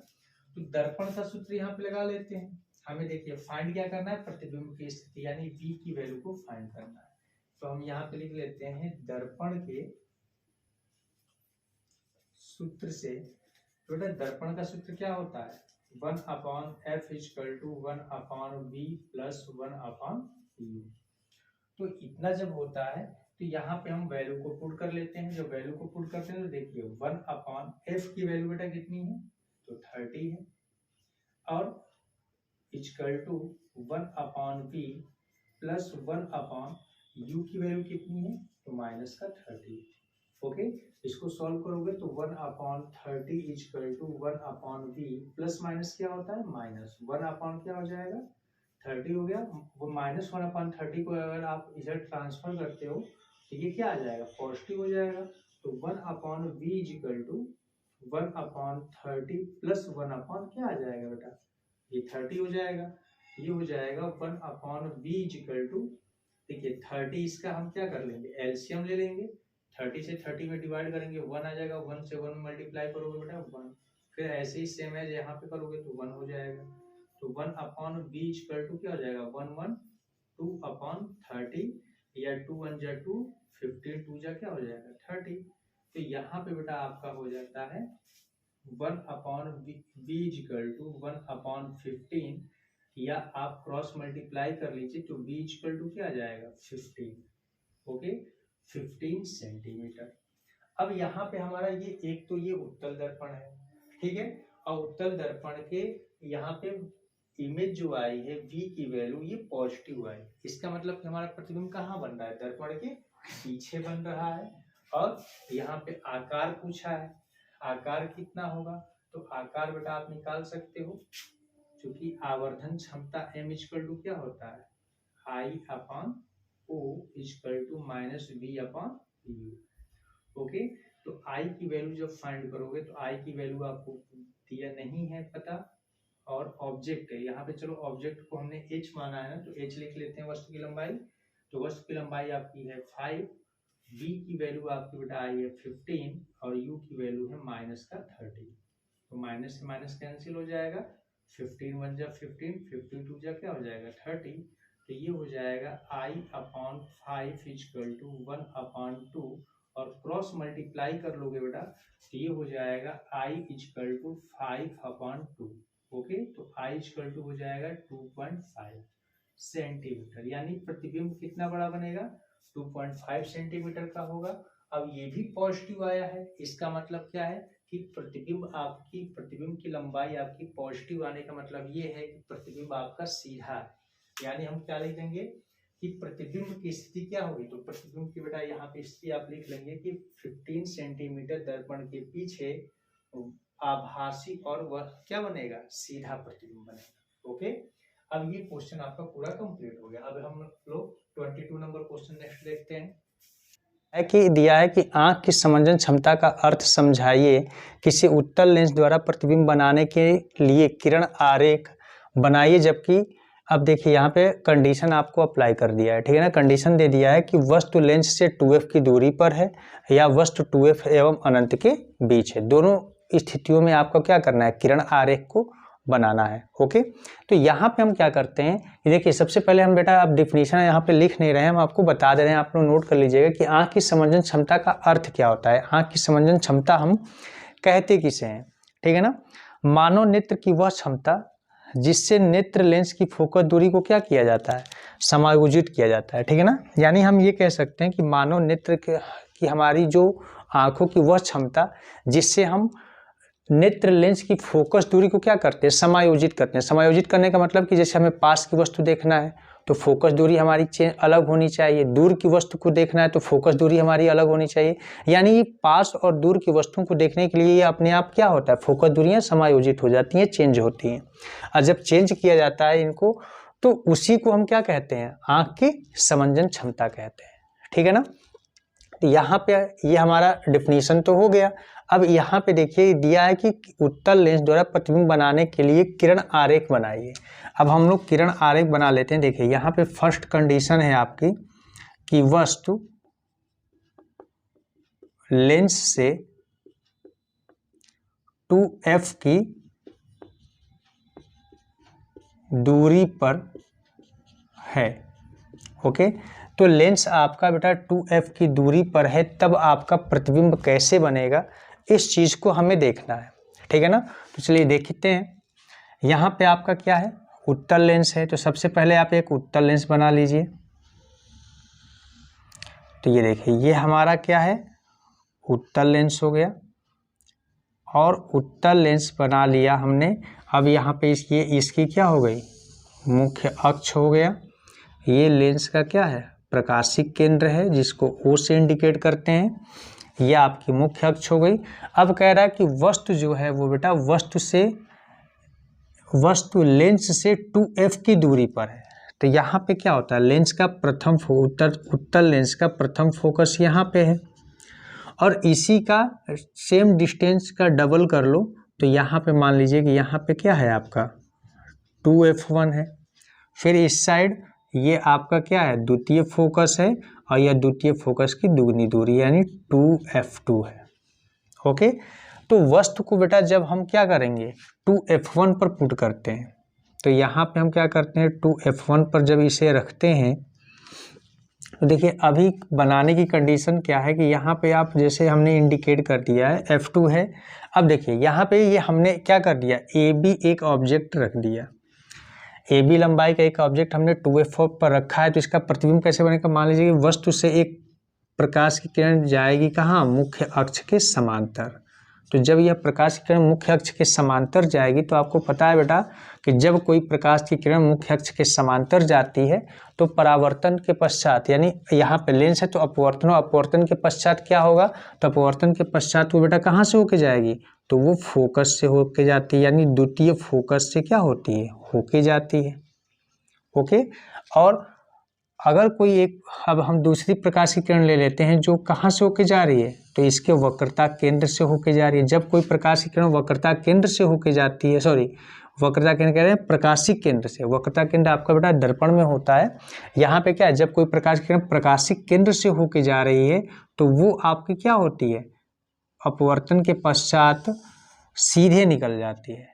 तो दर्पण का सूत्र यहाँ पे लगा लेते हैं। हमें देखिए फाइंड क्या करना है, प्रतिबिंब की स्थिति यानी v की वैल्यू को फाइंड करना है। तो हम यहाँ पे लिख लेते हैं दर्पण के सूत्र से, बेटा दर्पण का सूत्र क्या होता है, 1/f equal to 1/v plus 1/u। तो इतना जब होता है तो यहाँ पे हम वैल्यू को पुट कर लेते हैं। जब वैल्यू को पुट करते हैं तो देखिए 1/f की वैल्यू बेटा कितनी है, तो 30 है, और equal to 1/v plus 1/u की वैल्यू कितनी है, तो माइनस का 30। ओके, इसको सॉल्व करोगे तो 1/30 equal to 1/v plus minus क्या होता है, माइनस 1 क्या हो जाएगा, 30 हो गया। वो माइनस 1/30 को अगर आप इधर ट्रांसफर करते हो तो ये क्या आ जाएगा, पॉजिटिव हो जाएगा। तो 1/v इक्वल टू 1/30 प्लस 1 क्या आ जाएगा बेटा, ये 30 हो जाएगा। ये हो जाएगा 1/v इक्वल टू, देखिए 30 इसका हम क्या कर लेंगे, एलसीएम ले लेंगे। 30 से 30 में डिवाइड करेंगे 1 आ जाएगा, 1 से 1 मल्टीप्लाई करोगे बेटा 1, फिर ऐसे ही सेम है यहाँ पे करोगे तो 1 हो जाएगा। तो 1/v इक्वल टू क्या हो जाएगा, 1 2/30, या 2 1 जा 2, 15 2 जा क्या हो जाएगा 30। तो यहाँ पे बेटा आपका हो जाता है 1/v इक्वल टू 1/15, या आप क्रॉस मल्टीप्लाई कर लीजिए तो v इक्वल टू क्या आ जाएगा 15। Okay, 15 centimetre. अब यहाँ पे हमारा ये एक तो ये उत्तल दर्पण है, ठीक है, और उत्तल दर्पण के यहाँ पे इमेज जो आई है v की वैल्यू ये पॉजिटिव आई। इसका मतलब कि हमारा प्रतिबिंब कहाँ बन रहा है, दर्पण के पीछे बन रहा है, और यहाँ पे आकार पूछा है, आकार कितना होगा, तो आकार बेटा आप निकाल सकते हो, क्योंकि आवर्धन क्षमता m इक्वल टू क्या होता है, I upon O equal to minus V upon U। Okay, तो I की वैल्यू जब फाइंड करोगे तो I की वैल्यू आपको दिया नहीं है पता, और ऑब्जेक्ट है यहाँ पे, चलो ऑब्जेक्ट को हमने h माना है ना, तो h लिख लेते हैं वस्तु की लंबाई। तो वस्तु की लंबाई आपकी है 5, v की वैल्यू आपकी बेटा आई है 15, और u की वैल्यू है माइनस का 30। तो माइनस से माइनस कैंसिल हो जाएगा, 15 1 जा 15, 52 जा क्या हो जाएगा 30। तो ये हो जाएगा i upon 5 equal to 1 upon 2, और क्रॉस मल्टीप्लाई कर लोगे बेटा तो ये हो जाएगा i equal to 5 upon 2। Okay, तो i इक्वल टू हो जाएगा 2.5 सेंटीमीटर, यानी प्रतिबिंब कितना बड़ा बनेगा, 2.5 सेंटीमीटर का होगा। अब ये भी पॉजिटिव आया है, इसका मतलब क्या है कि प्रतिबिंब की लंबाई आपकी पॉजिटिव आने का मतलब ये है कि प्रतिबिंब आपका सीधा है, यानी हम क्या लिख देंगे कि प्रतिबिंब की स्थिति क्या होगी, तो प्रतिबिंब की बेटा यहाँ पे स्थिति आप लिख लेंगे कि 15 सेंटीमीटर दर्पण के पीछे आभासी, और वह क्या बनेगा, सीधा प्रतिबिंब बनेगा। ओके, अब ये क्वेश्चन आपका पूरा कंप्लीट हो गया। अब हम लोग 22 नंबर क्वेश्चन नेक्स्ट देखते हैं। है कि दिया है कि आंख की समंजन क्षमता का अर्थ समझाइए। किसी उत्तल लेंस द्वारा प्रतिबिंब बनाने के लिए किरण आरेख बनाइए, जबकि अब देखिए यहाँ पे कंडीशन आपको अप्लाई कर दिया है, ठीक है ना। कंडीशन दे दिया है कि वस्तु लेंस से 2f की दूरी पर है, या वस्तु 2f एवं अनंत के बीच है। दोनों स्थितियों में आपको क्या करना है, किरण आरेख को बनाना है। ओके, तो यहाँ पे हम क्या करते हैं, देखिए सबसे पहले हम बेटा अब डिफिनीशन यहाँ पे लिख नहीं रहे हैं, हम आपको बता दे रहे हैं, आप लोग नोट कर लीजिएगा कि आंख की समंजन क्षमता का अर्थ क्या होता है। आंख की समंजन क्षमता हम कहते किसे हैं, ठीक है ना। मानव नेत्र की वह क्षमता जिससे नेत्र लेंस की फोकस दूरी को क्या किया जाता है, समायोजित किया जाता है, ठीक है ना। यानी हम ये कह सकते हैं कि मानव नेत्र की हमारी जो आंखों की वह क्षमता जिससे हम नेत्र लेंस की फोकस दूरी को क्या करते हैं, समायोजित करते हैं। समायोजित करने का मतलब कि जैसे हमें पास की वस्तु देखना है तो फोकस दूरी हमारी अलग होनी चाहिए, दूर की वस्तु को देखना है तो फोकस दूरी हमारी अलग होनी चाहिए। यानी पास और दूर की वस्तुओं को देखने के लिए ये अपने आप क्या होता है, फोकस दूरियां समायोजित हो जाती हैं, चेंज होती हैं। और जब चेंज किया जाता है इनको तो उसी को हम क्या कहते हैं, आँख की समंजन क्षमता कहते हैं, ठीक है ना। तो यहाँ पे ये हमारा डिफिनीशन तो हो गया। अब यहाँ पे देखिए दिया है कि उत्तल लेंस द्वारा प्रतिबिंब बनाने के लिए किरण आरेख बनाइए। अब हम लोग किरण आरेख बना लेते हैं। देखिए यहाँ पे फर्स्ट कंडीशन है आपकी कि वस्तु लेंस से 2f की दूरी पर है। ओके, तो लेंस आपका बेटा 2f की दूरी पर है, तब आपका प्रतिबिंब कैसे बनेगा इस चीज़ को हमें देखना है, ठीक है ना। तो चलिए देखते हैं। यहाँ पे आपका क्या है, उत्तल लेंस है, तो सबसे पहले आप एक उत्तल लेंस बना लीजिए। तो ये देखिए ये हमारा क्या है, उत्तल लेंस हो गया, और उत्तल लेंस बना लिया हमने। अब यहाँ पे इसकी क्या हो गई, मुख्य अक्ष हो गया। ये लेंस का क्या है, प्रकाशिक केंद्र है जिसको O से इंडिकेट करते हैं, ये आपकी मुख्य अक्ष हो गई। अब कह रहा है कि वस्तु जो है वो बेटा वस्तु लेंस से 2f की दूरी पर है। तो यहाँ पे क्या होता है, लेंस का प्रथम उत्तल लेंस का प्रथम फोकस यहाँ पे है, और इसी का सेम डिस्टेंस का डबल कर लो तो यहाँ पे मान लीजिए कि यहाँ पे क्या है आपका 2f1 है। फिर इस साइड ये आपका क्या है, द्वितीय फोकस है, और यह द्वितीय फोकस की दुगनी दूरी यानी 2f2 है। ओके, तो वस्तु को बेटा जब हम क्या करेंगे 2f1 पर पुट करते हैं, तो यहाँ पे हम क्या करते हैं 2f1 पर जब इसे रखते हैं तो देखिए अभी बनाने की कंडीशन क्या है कि यहाँ पे आप जैसे हमने इंडिकेट कर दिया है f2 है। अब देखिए यहाँ पे ये हमने क्या कर दिया, AB एक ऑब्जेक्ट रख दिया, AB लंबाई का एक ऑब्जेक्ट हमने 2f4 पर रखा है। तो इसका प्रतिबिंब कैसे बनेगा, मान लीजिए कि वस्तु से एक प्रकाश की किरण जाएगी कहाँ, मुख्य अक्ष के समांतर। तो जब यह प्रकाश की किरण मुख्य अक्ष के समांतर जाएगी तो आपको पता है बेटा कि जब कोई प्रकाश की किरण मुख्य अक्ष के समांतर जाती है तो परावर्तन के पश्चात, यानी यहाँ पे लेंस है तो अपवर्तन, अपवर्तन के पश्चात क्या होगा, तो अपवर्तन के पश्चात वो बेटा कहाँ से होके जाएगी, तो वो फोकस से होके जाती है, यानी द्वितीय फोकस से क्या होती है, होके जाती है। ओके, और अगर कोई एक, अब हम दूसरी प्रकाश की किरण ले लेते हैं जो कहाँ से होके जा रही है, तो इसके वक्रता केंद्र से होके जा रही है। जब कोई प्रकाश की किरण वक्रता केंद्र से होके जाती है, सॉरी वक्रता केंद्र कह रहे हैं प्रकाशिक केंद्र से, वक्रता केंद्र आपका बेटा दर्पण में होता है। यहाँ पे क्या है, जब कोई प्रकाश की किरण प्रकाशिक केंद्र से होके जा रही है तो वो आपकी क्या होती है, अपवर्तन के पश्चात सीधे निकल जाती है।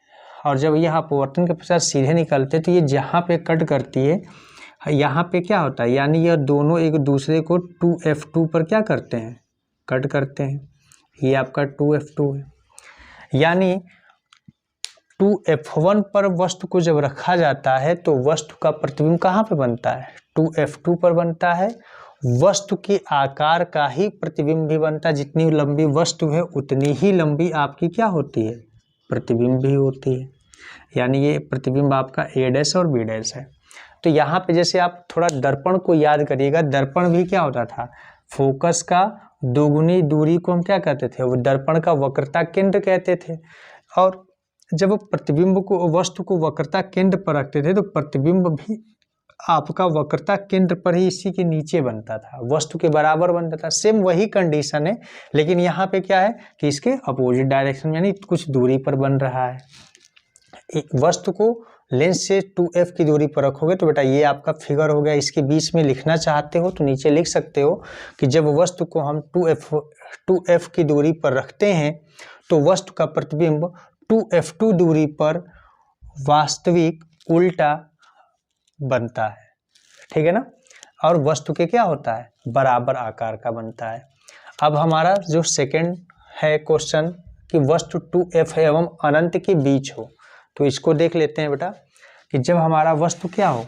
और जब यह अपवर्तन के पश्चात सीधे निकलते तो ये जहाँ पे कट करती है, यहाँ पे क्या होता है, यानी यह दोनों एक दूसरे को 2f2 पर क्या करते हैं, कट करते हैं। ये आपका 2f2 है, यानी 2f1 पर वस्तु को जब रखा जाता है तो वस्तु का प्रतिबिंब कहाँ पे बनता है, 2f2 पर बनता है। वस्तु के आकार का ही प्रतिबिंब भी बनता है, जितनी लंबी वस्तु है उतनी ही लंबी आपकी क्या होती है, प्रतिबिंब भी होती है। यानी ये प्रतिबिंब आपका a' और b' है। तो यहाँ पे जैसे आप थोड़ा दर्पण को याद करिएगा, दर्पण भी क्या होता था, फोकस का दोगुनी दूरी को हम क्या कहते थे, वो दर्पण का वक्रता केंद्र कहते थे। और जब प्रतिबिंब को, वस्तु को वक्रता केंद्र पर रखते थे तो प्रतिबिंब भी आपका वक्रता केंद्र पर ही इसी के नीचे बनता था, वस्तु के बराबर बनता था। सेम वही कंडीशन है, लेकिन यहाँ पे क्या है कि इसके अपोजिट डायरेक्शन में, यानी कुछ दूरी पर बन रहा है। एक वस्तु को लेंस से 2f की दूरी पर रखोगे तो बेटा ये आपका फिगर हो गया। इसके बीच में लिखना चाहते हो तो नीचे लिख सकते हो कि जब वस्तु को हम 2f की दूरी पर रखते हैं तो वस्तु का प्रतिबिंब 2f2 दूरी पर वास्तविक उल्टा बनता है, ठीक है ना, और वस्तु के क्या होता है, बराबर आकार का बनता है। अब हमारा जो सेकंड है क्वेश्चन कि वस्तु 2f एवं अनंत के बीच हो, तो इसको देख लेते हैं बेटा कि जब हमारा वस्तु क्या हो,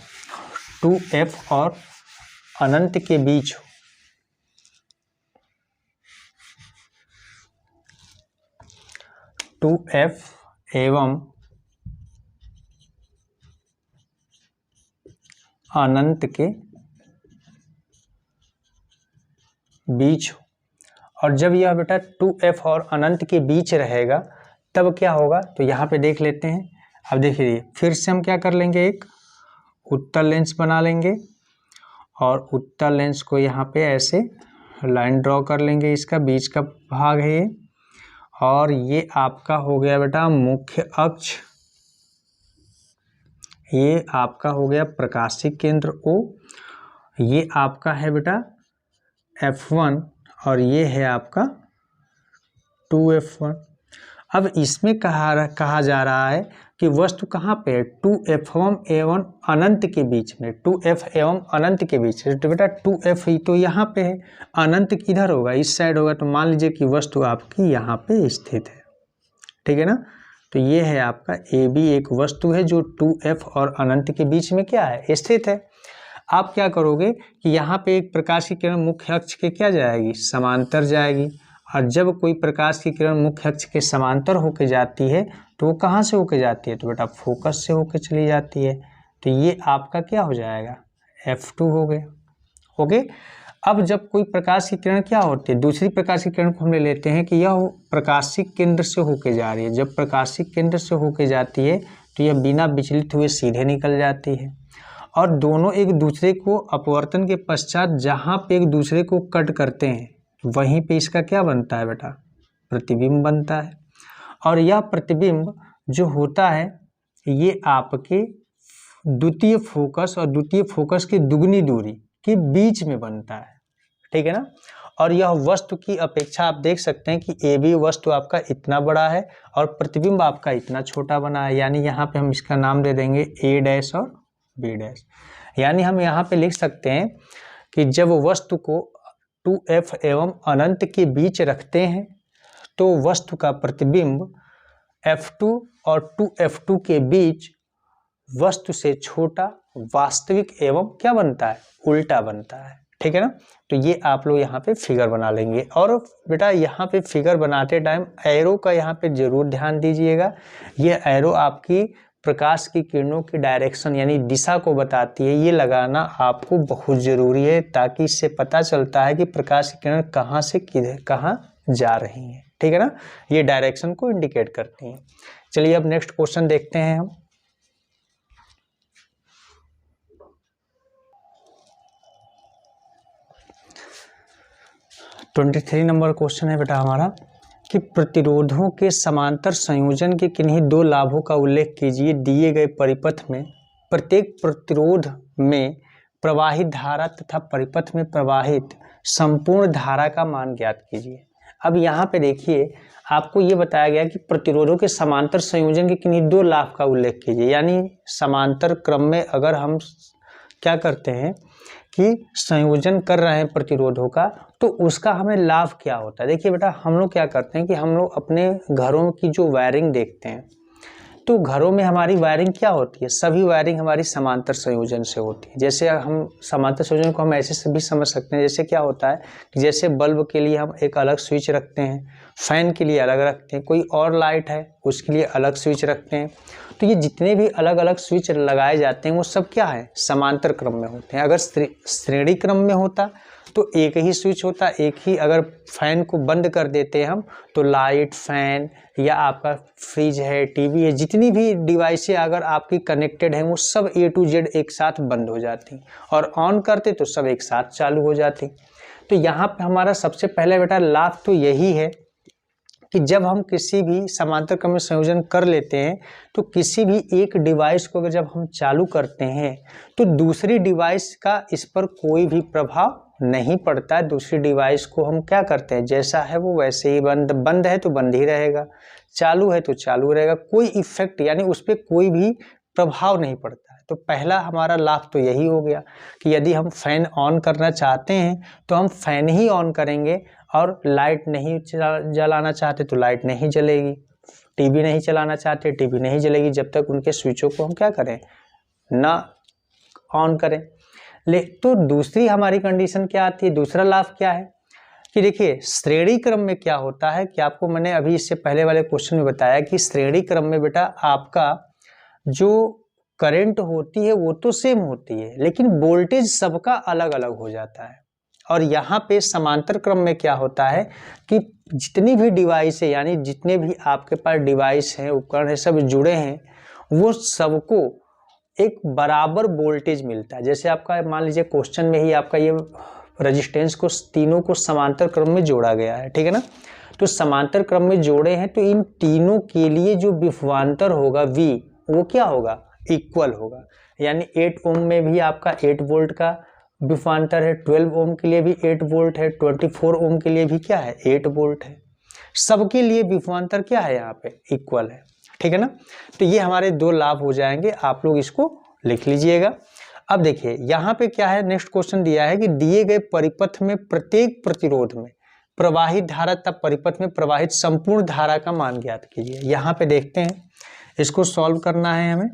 2f और अनंत के बीच हो, टू एफ एवं अनंत के बीच हो, और जब यह बेटा 2f और अनंत के बीच रहेगा तब क्या होगा, तो यहाँ पे देख लेते हैं। अब देखिए फिर से हम क्या कर लेंगे, एक उत्तल लेंस बना लेंगे और उत्तल लेंस को यहाँ पे ऐसे लाइन ड्रॉ कर लेंगे, इसका बीच का भाग है ये, और ये आपका हो गया बेटा मुख्य अक्ष, ये आपका हो गया प्रकाशिक केंद्र O, ये आपका है बेटा F1 और ये है आपका 2F1। अब इसमें कहा जा रहा है कि वस्तु कहाँ पे है, 2f एवं अनंत के बीच में, 2f एवं अनंत के बीच है। तो बेटा 2f ही तो यहाँ पे है, अनंत किधर होगा, इस साइड होगा। तो मान लीजिए कि वस्तु आपकी यहाँ पे स्थित है, ठीक है ना। तो ये है आपका AB एक वस्तु है जो 2f और अनंत के बीच में क्या है, स्थित है। आप क्या करोगे कि यहाँ पे एक प्रकाश की किरण मुख्य अक्ष के क्या जाएगी, समांतर जाएगी। और जब कोई प्रकाश की किरण मुख्य अक्ष के समांतर होके जाती है तो वो कहाँ से होके जाती है, तो बेटा फोकस से होके चली जाती है। तो ये आपका क्या हो जाएगा, F2 हो गया। ओके, अब जब कोई प्रकाश की किरण क्या होती है, दूसरी प्रकाश की किरण को हम ले लेते हैं कि यह प्रकाशिक केंद्र से होके जा रही है। जब प्रकाशिक केंद्र से होके जाती है तो यह बिना विचलित हुए सीधे निकल जाती है, और दोनों एक दूसरे को अपवर्तन के पश्चात जहाँ पे एक दूसरे को कट करते हैं वहीं पे इसका क्या बनता है बेटा, प्रतिबिंब बनता है। और यह प्रतिबिंब जो होता है ये आपके द्वितीय फोकस और द्वितीय फोकस की दुगनी दूरी के बीच में बनता है, ठीक है ना। और यह वस्तु की अपेक्षा आप देख सकते हैं कि AB वस्तु आपका इतना बड़ा है और प्रतिबिंब आपका इतना छोटा बना है। यानी यहाँ पे हम इसका नाम दे देंगे A' और B'। यानी हम यहाँ पे लिख सकते हैं कि जब वस्तु को 2f एवं अनंत के बीच रखते हैं तो वस्तु का प्रतिबिंब F2 और 2f2 के बीच वस्तु से छोटा, वास्तविक एवं क्या बनता है, उल्टा बनता है, ठीक है ना। तो ये आप लोग यहाँ पे फिगर बना लेंगे। और बेटा यहाँ पे फिगर बनाते टाइम एरो का यहाँ पे जरूर ध्यान दीजिएगा। ये एरो आपकी प्रकाश की किरणों की डायरेक्शन यानी दिशा को बताती है, ये लगाना आपको बहुत ज़रूरी है, ताकि इससे पता चलता है कि प्रकाश की किरण कहाँ से किधर कहाँ जा रही हैं। ठीक है ना, ये डायरेक्शन को इंडिकेट करती हैं। चलिए अब नेक्स्ट क्वेश्चन देखते हैं हम। ट्वेंटी नंबर क्वेश्चन है बेटा हमारा कि प्रतिरोधों के समांतर संयोजन के किन्हीं दो लाभों का उल्लेख कीजिए। दिए गए परिपथ में प्रत्येक प्रतिरोध में प्रवाहित धारा तथा परिपथ में प्रवाहित संपूर्ण धारा का मान ज्ञात कीजिए। अब यहाँ पे देखिए आपको ये बताया गया कि प्रतिरोधों के समांतर संयोजन के किन्हीं दो लाभ का उल्लेख कीजिए, यानी समांतर क्रम में अगर हम क्या करते हैं कि संयोजन कर रहे हैं प्रतिरोधों का, तो उसका हमें लाभ क्या होता है। देखिए बेटा हम लोग क्या करते हैं कि हम लोग अपने घरों की जो वायरिंग देखते हैं, तो घरों में हमारी वायरिंग क्या होती है, सभी वायरिंग हमारी समांतर संयोजन से होती है। जैसे हम समांतर संयोजन को हम ऐसे भी समझ सकते हैं, जैसे क्या होता है कि जैसे बल्ब के लिए हम एक अलग स्विच रखते हैं, फैन के लिए अलग रखते हैं, कोई और लाइट है उसके लिए अलग स्विच रखते हैं। तो ये जितने भी अलग अलग स्विच लगाए जाते हैं वो सब क्या है, समांतर क्रम में होते हैं। अगर श्रेणी क्रम में होता तो एक ही स्विच होता, एक ही। अगर फैन को बंद कर देते हैं हम तो लाइट, फैन या आपका फ्रिज है, टीवी है, जितनी भी डिवाइसें अगर आपकी कनेक्टेड हैं वो सब A to Z एक साथ बंद हो जाती, और ऑन करते तो सब एक साथ चालू हो जाती। तो यहाँ पे हमारा सबसे पहले बेटा लाभ तो यही है कि जब हम किसी भी समांतर क्रम में संयोजन कर लेते हैं तो किसी भी एक डिवाइस को अगर जब हम चालू करते हैं तो दूसरी डिवाइस का इस पर कोई भी प्रभाव नहीं पड़ता है। दूसरी डिवाइस को हम क्या करते हैं, जैसा है वो वैसे ही, बंद है तो बंद ही रहेगा, चालू है तो चालू रहेगा, कोई इफेक्ट यानी उस पर कोई भी प्रभाव नहीं पड़ता है। तो पहला हमारा लाभ तो यही हो गया कि यदि हम फैन ऑन करना चाहते हैं तो हम फैन ही ऑन करेंगे, और लाइट नहीं जलाना चाहते तो लाइट नहीं जलेगी, टीवी नहीं चलाना चाहते टीवी नहीं जलेगी, जब तक उनके स्विचों को हम क्या करें, ना ऑन करें। तो दूसरी हमारी कंडीशन क्या आती है, दूसरा लाभ क्या है कि देखिए श्रेणी क्रम में क्या होता है कि आपको मैंने अभी इससे पहले वाले क्वेश्चन में बताया कि श्रेणी क्रम में बेटा आपका जो करंट होती है वो तो सेम होती है, लेकिन वोल्टेज सबका अलग अलग हो जाता है। और यहाँ पे समांतर क्रम में क्या होता है कि जितनी भी डिवाइस है, यानी जितने भी आपके पास डिवाइस हैं, उपकरण है, सब जुड़े हैं, वो सबको एक बराबर वोल्टेज मिलता है। जैसे आपका मान लीजिए क्वेश्चन में ही आपका ये रेजिस्टेंस को तीनों को समांतर क्रम में जोड़ा गया है, ठीक है ना। तो समांतर क्रम में जोड़े हैं तो इन तीनों के लिए जो विभवांतर होगा V, वो क्या होगा, इक्वल होगा। यानी 8 ओम में भी आपका 8 वोल्ट का विभवांतर है, 12 ओम के लिए भी 8 वोल्ट है, 24 ओम के लिए भी क्या है, 8 वोल्ट है। सबके लिए विभवांतर क्या है, यहाँ पे इक्वल है, ठीक है ना। तो ये हमारे दो लाभ हो जाएंगे, आप लोग इसको लिख लीजिएगा। अब देखिए यहाँ पे क्या है, नेक्स्ट क्वेश्चन दिया है कि दिए गए परिपथ में प्रत्येक प्रतिरोध में प्रवाहित धारा तथा परिपथ में प्रवाहित संपूर्ण धारा का मान ज्ञात कीजिए। यहाँ पे देखते हैं, इसको सॉल्व करना है हमें।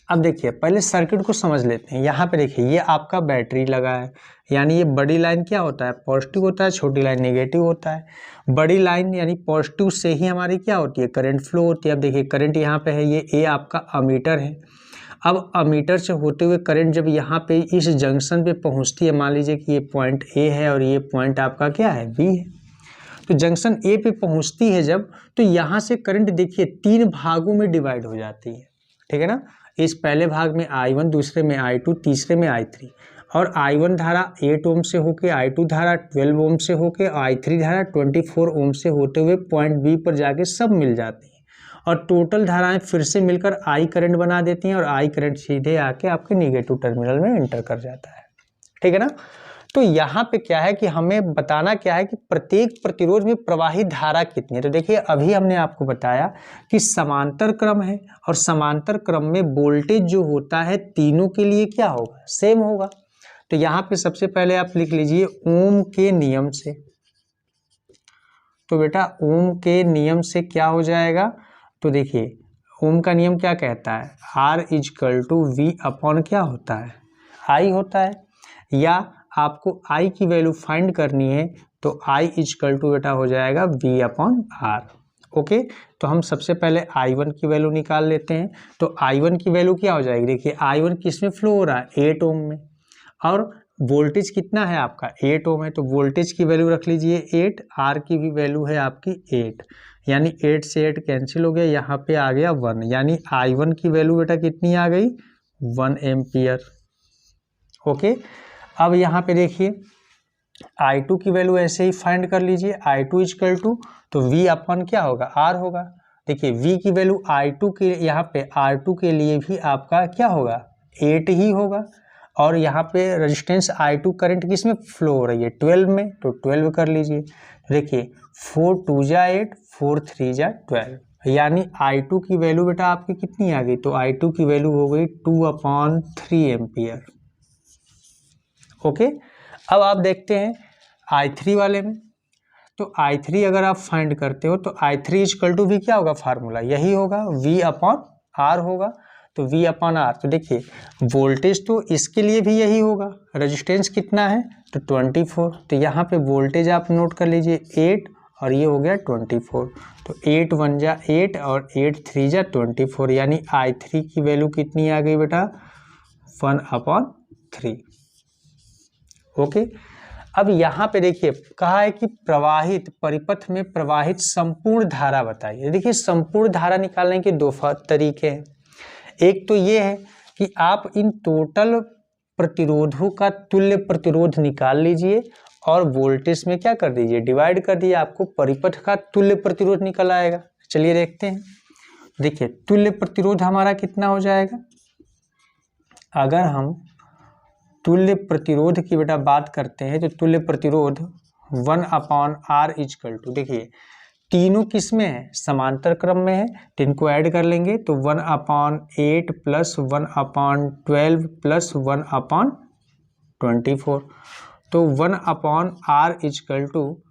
अब देखिए पहले सर्किट को समझ लेते हैं। यहाँ पे देखिए ये आपका बैटरी लगा है, यानी ये बड़ी लाइन क्या होता है, पॉजिटिव होता है, छोटी लाइन नेगेटिव होता है। बड़ी लाइन यानी पॉजिटिव से ही हमारी क्या होती है, करंट फ्लो होती है। अब देखिए करंट यहाँ पे है, ये ए आपका अमीटर है। अब अमीटर से होते हुए करंट जब यहाँ पे इस जंक्शन पे पहुँचती है, मान लीजिए कि ये पॉइंट ए है और ये पॉइंट आपका क्या है, बी है। तो जंक्शन ए पे पहुँचती है जब, तो यहाँ से करंट देखिए 3 भागों में डिवाइड हो जाती है, ठीक है ना। इस पहले भाग में I1, दूसरे में I2, तीसरे में I3। और I1 धारा 8 ओम से होके, I2 धारा 12 ओम से होके, I3 धारा 24 ओम से होते हुए पॉइंट बी पर जाके सब मिल जाती हैं, और टोटल धाराएं फिर से मिलकर I करंट बना देती हैं, और I करंट सीधे आके आपके निगेटिव टर्मिनल में एंटर कर जाता है, ठीक है ना। तो यहाँ पे क्या है कि हमें बताना क्या है कि प्रत्येक प्रतिरोध में प्रवाहित धारा कितनी है। तो देखिए अभी हमने आपको बताया कि समांतर क्रम है, और समांतर क्रम में वोल्टेज जो होता है तीनों के लिए क्या होगा, सेम होगा। तो यहाँ पे सबसे पहले आप लिख लीजिए ओम के नियम से। तो बेटा ओम के नियम से क्या हो जाएगा, तो देखिए ओम का नियम क्या कहता है, R = V अपॉन क्या होता है, I होता है। या आपको I की वैल्यू फाइंड करनी है तो I = बेटा हो जाएगा V/R। ओके, तो हम सबसे पहले I1 की वैल्यू निकाल लेते हैं। तो I1 की वैल्यू क्या हो जाएगी, देखिए I1 किस में फ्लो हो रहा है, 8 ओम में, और वोल्टेज कितना है आपका 8 ओम है, तो वोल्टेज की वैल्यू रख लीजिए 8, आर की भी वैल्यू है आपकी 8, यानी 8 से 8 कैंसिल हो गया, यहाँ पे आ गया 1, यानी I1 की वैल्यू बेटा कितनी आ गई 1 एम्पियर। ओके, अब यहाँ पे देखिए I2 की वैल्यू ऐसे ही फाइंड कर लीजिए, I2 इक्वल टू, तो V अपन क्या होगा R होगा। देखिए V की वैल्यू I2 के यहाँ पे R2 के लिए भी आपका क्या होगा 8 ही होगा, और यहाँ पे रेजिस्टेंस I2 करंट किस में फ्लो हो रही है 12 में, तो 12 कर लीजिए। देखिए 4 2 जा 8, 4 3 जा 12, यानी I2 की वैल्यू बेटा आपकी कितनी आ गई, तो I2 की वैल्यू हो गई 2/3 एम्पियर। ओके, अब आप देखते हैं I3 वाले में, तो I3 अगर आप फाइंड करते हो तो I3 इक्वल टू V क्या होगा, फार्मूला यही होगा V/R होगा, तो V/R। तो देखिए वोल्टेज तो इसके लिए भी यही होगा, रेजिस्टेंस कितना है तो 24, तो यहाँ पे वोल्टेज आप नोट कर लीजिए 8 और ये हो गया 24, तो 8 1 जा 8 और 8 3 जा 24, यानी I3 की वैल्यू कितनी आ गई बेटा 1/3। ओके, अब यहाँ पे देखिए कहा है कि प्रवाहित परिपथ में प्रवाहित संपूर्ण धारा बताइए। देखिए संपूर्ण धारा निकालने के दो तरीके हैं, एक तो ये है कि आप इन टोटल प्रतिरोधों का तुल्य प्रतिरोध निकाल लीजिए और वोल्टेज में क्या कर दीजिए डिवाइड कर दिए, आपको परिपथ का तुल्य प्रतिरोध निकल आएगा। चलिए देखते हैं, देखिए तुल्य प्रतिरोध हमारा कितना हो जाएगा, अगर हम तुल्य प्रतिरोध की बेटा बात करते हैं तो तुल्य प्रतिरोध 1/R इक्वल टू, देखिए तीनों किस में है समांतर क्रम में है, तो इनको ऐड कर लेंगे तो 1/8 प्लस 1/12 प्लस 1/24, तो 1/R इक्वल टू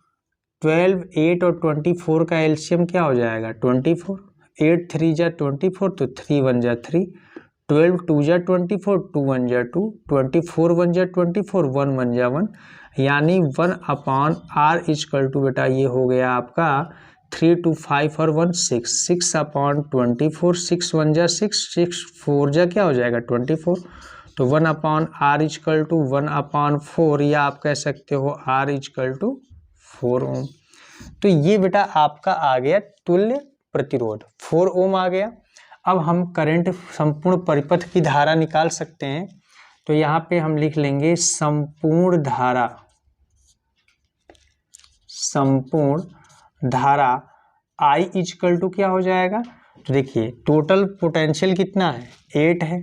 12, 8 और 24 का एलसीएम क्या हो जाएगा 24, 8 3 जा 24, तो 3 1 जा 3, 12 2 जा 24, 2 1 जा 2, 24 1 जा 24, 1 1 जा 1, यानी 1/R इक्वल टू बेटा ये हो गया आपका 3 2 5 और 1 6, 6/24, 6 1 जा 6, 6 4 जा क्या हो जाएगा 24, तो 1/R इक्वल टू 1/4, या आप कह सकते हो R इक्वल टू 4 ओम। तो ये बेटा आपका आ गया तुल्य प्रतिरोध 4 ओम आ गया। अब हम करंट संपूर्ण परिपथ की धारा निकाल सकते हैं, तो यहाँ पे हम लिख लेंगे संपूर्ण धारा I इक्वल टू क्या हो जाएगा, तो देखिए टोटल पोटेंशियल कितना है 8 है,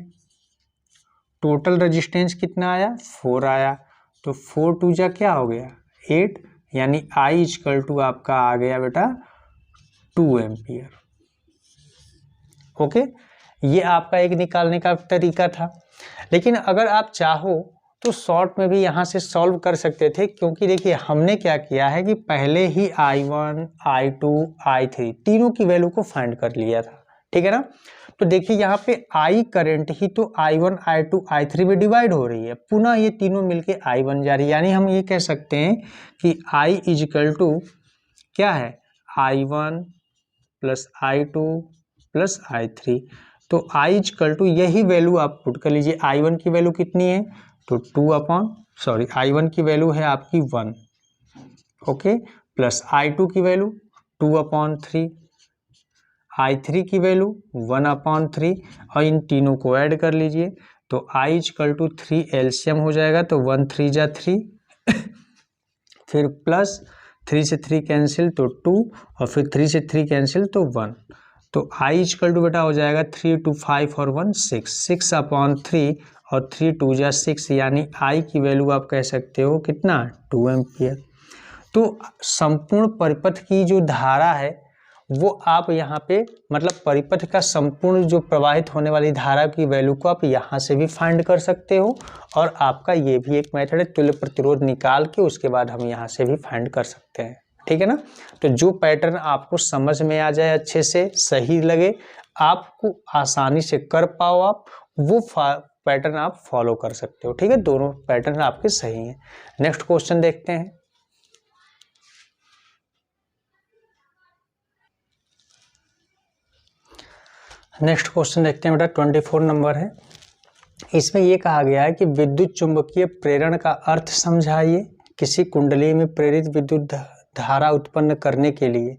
टोटल रेजिस्टेंस कितना आया 4 आया, तो 4 2 जा क्या हो गया 8, यानी I इक्वल टू आपका आ गया बेटा 2 एम्पियर। ओके, ये आपका एक निकालने का तरीका था, लेकिन अगर आप चाहो तो शॉर्ट में भी यहाँ से सॉल्व कर सकते थे, क्योंकि देखिए हमने क्या किया है कि पहले ही I1 I2 I3 तीनों की वैल्यू को फाइंड कर लिया था, ठीक है ना। तो देखिए यहाँ पे I करंट ही तो I1 I2 I3 में डिवाइड हो रही है, पुनः ये तीनों मिलके I1 जा रही है, यानी हम ये कह सकते हैं कि I इक्वल टू क्या है I1 plus I2 plus I3, तो I इक्वल टू यही वैल्यू आप पुट कर लीजिए। I1 की वैल्यू कितनी है तो I1 की वैल्यू है आपकी 1, ओके, प्लस I2 की वैल्यू 2/3, I3 की वैल्यू 1/3, और इन तीनों को ऐड कर लीजिए तो I इक्वल टू 3 एलसीएम हो जाएगा, तो 1 3 जा 3 फिर प्लस 3 से 3 कैंसिल तो 2, और फिर 3 से 3 कैंसिल तो 1, तो I इक्वल टू बेटा हो जाएगा 3 2 5 और 1 6, 6/3 और 3 2 जा 6, यानी I की वैल्यू आप कह सकते हो कितना 2 एम्पियर। तो संपूर्ण परिपथ की जो धारा है वो आप यहाँ पे मतलब परिपथ का संपूर्ण जो प्रवाहित होने वाली धारा की वैल्यू को आप यहाँ से भी फाइंड कर सकते हो, और आपका ये भी एक मेथड है तुल्य प्रतिरोध निकाल के उसके बाद हम यहाँ से भी फाइंड कर सकते हैं, ठीक है ना। तो जो पैटर्न आपको समझ में आ जाए, अच्छे से सही लगे, आपको आसानी से कर पाओ, आप वो पैटर्न आप फॉलो कर सकते हो, ठीक है। दोनों पैटर्न आपके सही हैं। नेक्स्ट क्वेश्चन देखते हैं। नेक्स्ट क्वेश्चन देखते हैं बेटा, 24 नंबर है। इसमें ये कहा गया है कि विद्युत चुंबकीय प्रेरण का अर्थ समझाइए। किसी कुंडली में प्रेरित विद्युत धारा उत्पन्न करने के लिए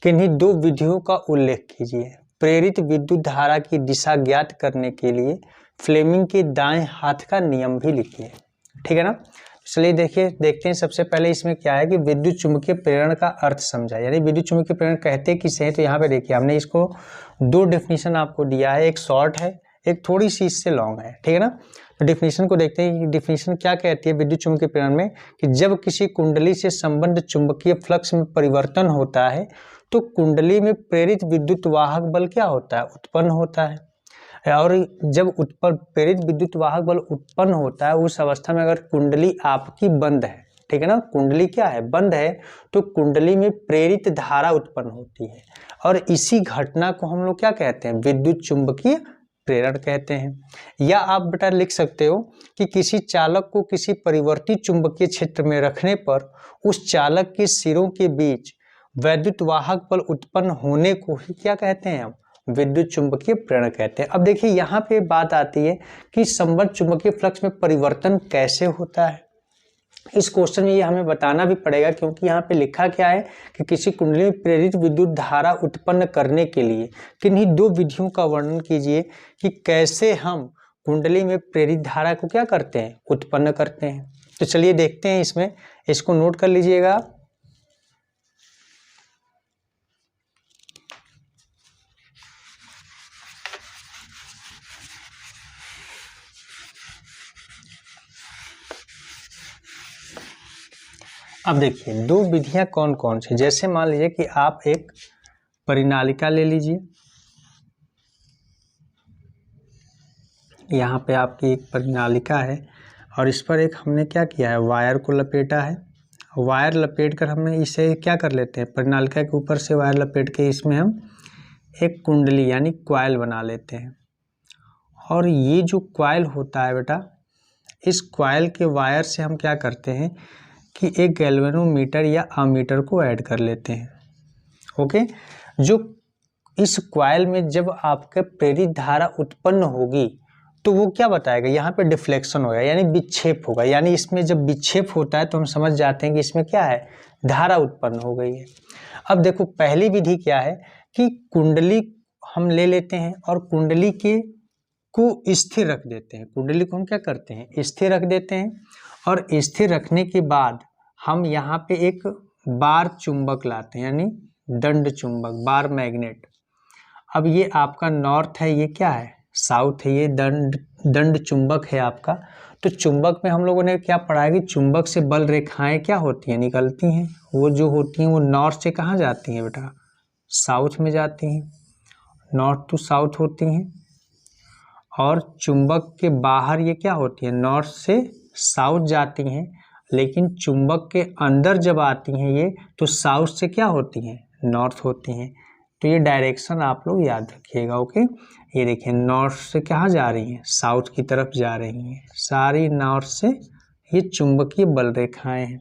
किन्हीं दो विधियों का उल्लेख कीजिए। प्रेरित विद्युत धारा की दिशा ज्ञात करने के लिए फ्लेमिंग के दाएं हाथ का नियम भी लिखिए। ठीक है ना। चलिए देखते हैं सबसे पहले इसमें क्या है कि विद्युत चुंबकीय प्रेरण का अर्थ समझा, यानी विद्युत चुंबकीय प्रेरण कहते किसे हैं। तो यहाँ पे देखिए हमने इसको दो डेफिनेशन आपको दिया है, एक शॉर्ट है, एक थोड़ी सी इससे लॉन्ग है। ठीक है ना। तो डेफिनेशन को देखते हैं कि डेफिनेशन क्या कहती है विद्युत चुंबकीय प्रेरण में, कि जब किसी कुंडली से संबंध चुंबकीय फ्लक्स में परिवर्तन होता है तो कुंडली में प्रेरित विद्युत वाहक बल क्या होता है, उत्पन्न होता है। और जब प्रेरित विद्युत वाहक बल उत्पन्न होता है उस अवस्था में अगर कुंडली आपकी बंद है, ठीक है ना, कुंडली क्या है, बंद है, तो कुंडली में प्रेरित धारा उत्पन्न होती है और इसी घटना को हम लोग क्या कहते हैं, विद्युत चुंबकीय प्रेरण कहते हैं। या आप बेटा लिख सकते हो कि किसी चालक को किसी परिवर्तित चुंबकीय क्षेत्र में रखने पर उस चालक के सिरों के बीच वैद्युत वाहक बल उत्पन्न होने को ही क्या कहते हैं, हम विद्युत चुंबकीय प्रेरण कहते हैं। अब देखिए यहाँ पे बात आती है कि संबद्ध चुंबकीय फ्लक्स में परिवर्तन कैसे होता है। इस क्वेश्चन में ये हमें बताना भी पड़ेगा, क्योंकि यहाँ पे लिखा क्या है कि किसी कुंडली में प्रेरित विद्युत धारा उत्पन्न करने के लिए किन्हीं दो विधियों का वर्णन कीजिए कि कैसे हम कुंडली में प्रेरित धारा को क्या करते हैं, उत्पन्न करते हैं। तो चलिए देखते हैं इसमें, इसको नोट कर लीजिएगा। अब देखिए दो विधियां कौन कौन सी, जैसे मान लीजिए कि आप एक परिनालिका ले लीजिए, यहाँ पे आपकी एक परिनालिका है और इस पर एक हमने क्या किया है, वायर को लपेटा है। वायर लपेट कर हमने इसे क्या कर लेते हैं, परिनालिका के ऊपर से वायर लपेट के इसमें हम एक कुंडली यानी कॉइल बना लेते हैं। और ये जो कॉइल होता है बेटा, इस कॉइल के वायर से हम क्या करते हैं कि एक गैल्वेनोमीटर या अमीटर को ऐड कर लेते हैं। ओके, जो इस कॉइल में जब आपके प्रेरित धारा उत्पन्न होगी तो वो क्या बताएगा, यहाँ पे डिफ्लेक्शन होगा यानी विक्षेप होगा। यानी इसमें जब विक्षेप होता है तो हम समझ जाते हैं कि इसमें क्या है, धारा उत्पन्न हो गई है। अब देखो पहली विधि क्या है कि कुंडली हम ले लेते हैं और कुंडली को स्थिर रख देते हैं। कुंडली को हम क्या करते हैं, स्थिर रख देते हैं और स्थिर रखने के बाद हम यहाँ पे एक बार चुंबक लाते हैं यानी दंड चुंबक, बार मैग्नेट। अब ये आपका नॉर्थ है, ये क्या है, साउथ है, ये दंड चुंबक है आपका। तो चुंबक में हम लोगों ने क्या पढ़ा है कि चुंबक से बल रेखाएं क्या होती हैं, निकलती हैं। वो जो होती हैं वो नॉर्थ से कहाँ जाती हैं बेटा, साउथ में जाती हैं, नॉर्थ टू साउथ होती हैं। और चुंबक के बाहर ये क्या होती है, नॉर्थ से साउथ जाती हैं, लेकिन चुंबक के अंदर जब आती हैं ये तो साउथ से क्या होती हैं, नॉर्थ होती हैं। तो ये डायरेक्शन आप लोग याद रखिएगा। ओके, ये देखिए नॉर्थ से कहाँ जा रही हैं, साउथ की तरफ जा रही हैं, सारी नॉर्थ से ये चुंबकीय बल रेखाएं हैं।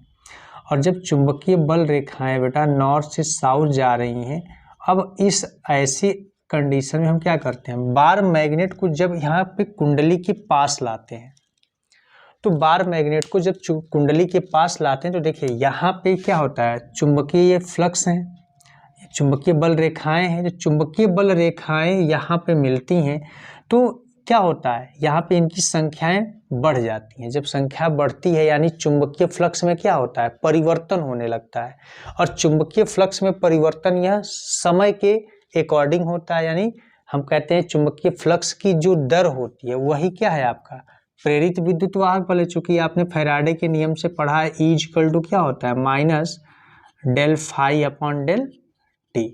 और जब चुंबकीय बल रेखाएं बेटा नॉर्थ से साउथ जा रही हैं, अब इस ऐसी कंडीशन में हम क्या करते हैं, बार मैग्नेट को जब यहाँ पे कुंडली के पास लाते हैं, तो बार मैग्नेट को जब कुंडली के पास लाते हैं तो देखिए यहाँ पे क्या होता है, चुंबकीय फ्लक्स हैं, चुंबकीय बल रेखाएं हैं। जो चुंबकीय बल रेखाएं यहाँ पे मिलती हैं तो क्या होता है, यहाँ पे इनकी संख्याएं बढ़ जाती हैं। जब संख्या बढ़ती है यानी चुंबकीय फ्लक्स में क्या होता है, परिवर्तन होने लगता है। और चुंबकीय फ्लक्स में परिवर्तन यह समय के अकॉर्डिंग होता है, यानी हम कहते हैं चुंबकीय फ्लक्स की जो दर होती है वही क्या है, आपका प्रेरित विद्युत वाहक बल। चूंकि आपने फैराडे के नियम से पढ़ा है, E = क्या होता है, minus del phi upon del T.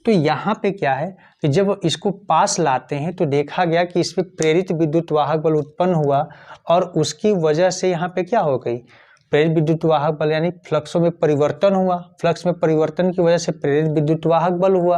तो यहाँ पे क्या है कि जब इसको पास लाते हैं तो देखा गया कि इसमें प्रेरित विद्युत वाहक बल उत्पन्न हुआ और उसकी वजह से यहाँ पे क्या हो गई, प्रेरित विद्युत वाहक बल यानी फ्लक्सों में परिवर्तन हुआ। फ्लक्स में परिवर्तन की वजह से प्रेरित विद्युत वाहक बल हुआ।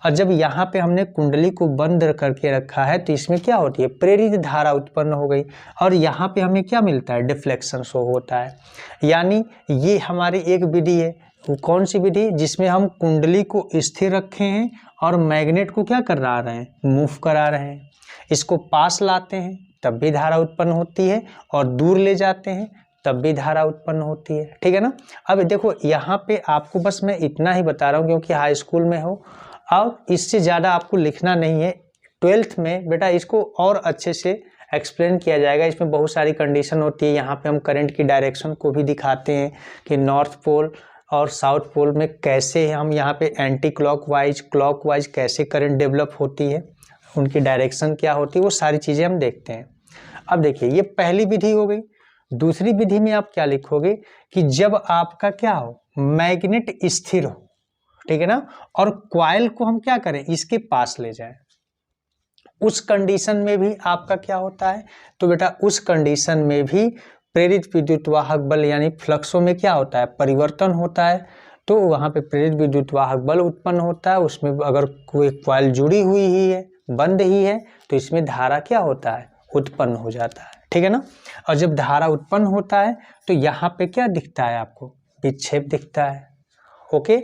और जब यहाँ पे हमने कुंडली को बंद करके रखा है तो इसमें क्या होती है, प्रेरित धारा उत्पन्न हो गई और यहाँ पे हमें क्या मिलता है, डिफ्लेक्शन शो होता है। यानी ये हमारी एक विधि है वो कौन सी विधि? जिसमें हम कुंडली को स्थिर रखे हैं और मैग्नेट को क्या करा रहे हैं? मूव करा रहे हैं। इसको पास लाते हैं तब भी धारा उत्पन्न होती है, और दूर ले जाते हैं तब भी धारा उत्पन्न होती है, ठीक है ना। अब देखो यहाँ पे आपको बस मैं इतना ही बता रहा हूँ क्योंकि हाई स्कूल में हो, और इससे ज़्यादा आपको लिखना नहीं है। 12th में बेटा इसको और अच्छे से एक्सप्लेन किया जाएगा। इसमें बहुत सारी कंडीशन होती है। यहाँ पे हम करंट की डायरेक्शन को भी दिखाते हैं कि नॉर्थ पोल और साउथ पोल में कैसे हम यहाँ पे एंटी क्लॉकवाइज क्लॉकवाइज कैसे करंट डेवलप होती है, उनकी डायरेक्शन क्या होती है, वो सारी चीज़ें हम देखते हैं। अब देखिए ये पहली विधि हो गई। दूसरी विधि में आप क्या लिखोगे कि जब आपका क्या हो, मैग्नेट स्थिर हो, ठीक है ना, और कॉइल को हम क्या करें, इसके पास ले जाएं, उस कंडीशन में भी आपका क्या होता है, तो बेटा उस कंडीशन में भी प्रेरित विद्युत वाहक बल यानी फ्लक्सों में क्या होता है, परिवर्तन होता है। तो वहाँ पे प्रेरित विद्युत वाहक बल उत्पन्न होता है। उसमें अगर कोई कॉइल जुड़ी हुई ही है, बंद ही है, तो इसमें धारा क्या होता है, उत्पन्न हो जाता है, ठीक है ना। और जब धारा उत्पन्न होता है तो यहाँ पे क्या दिखता है आपको, विक्षेप दिखता है। ओके,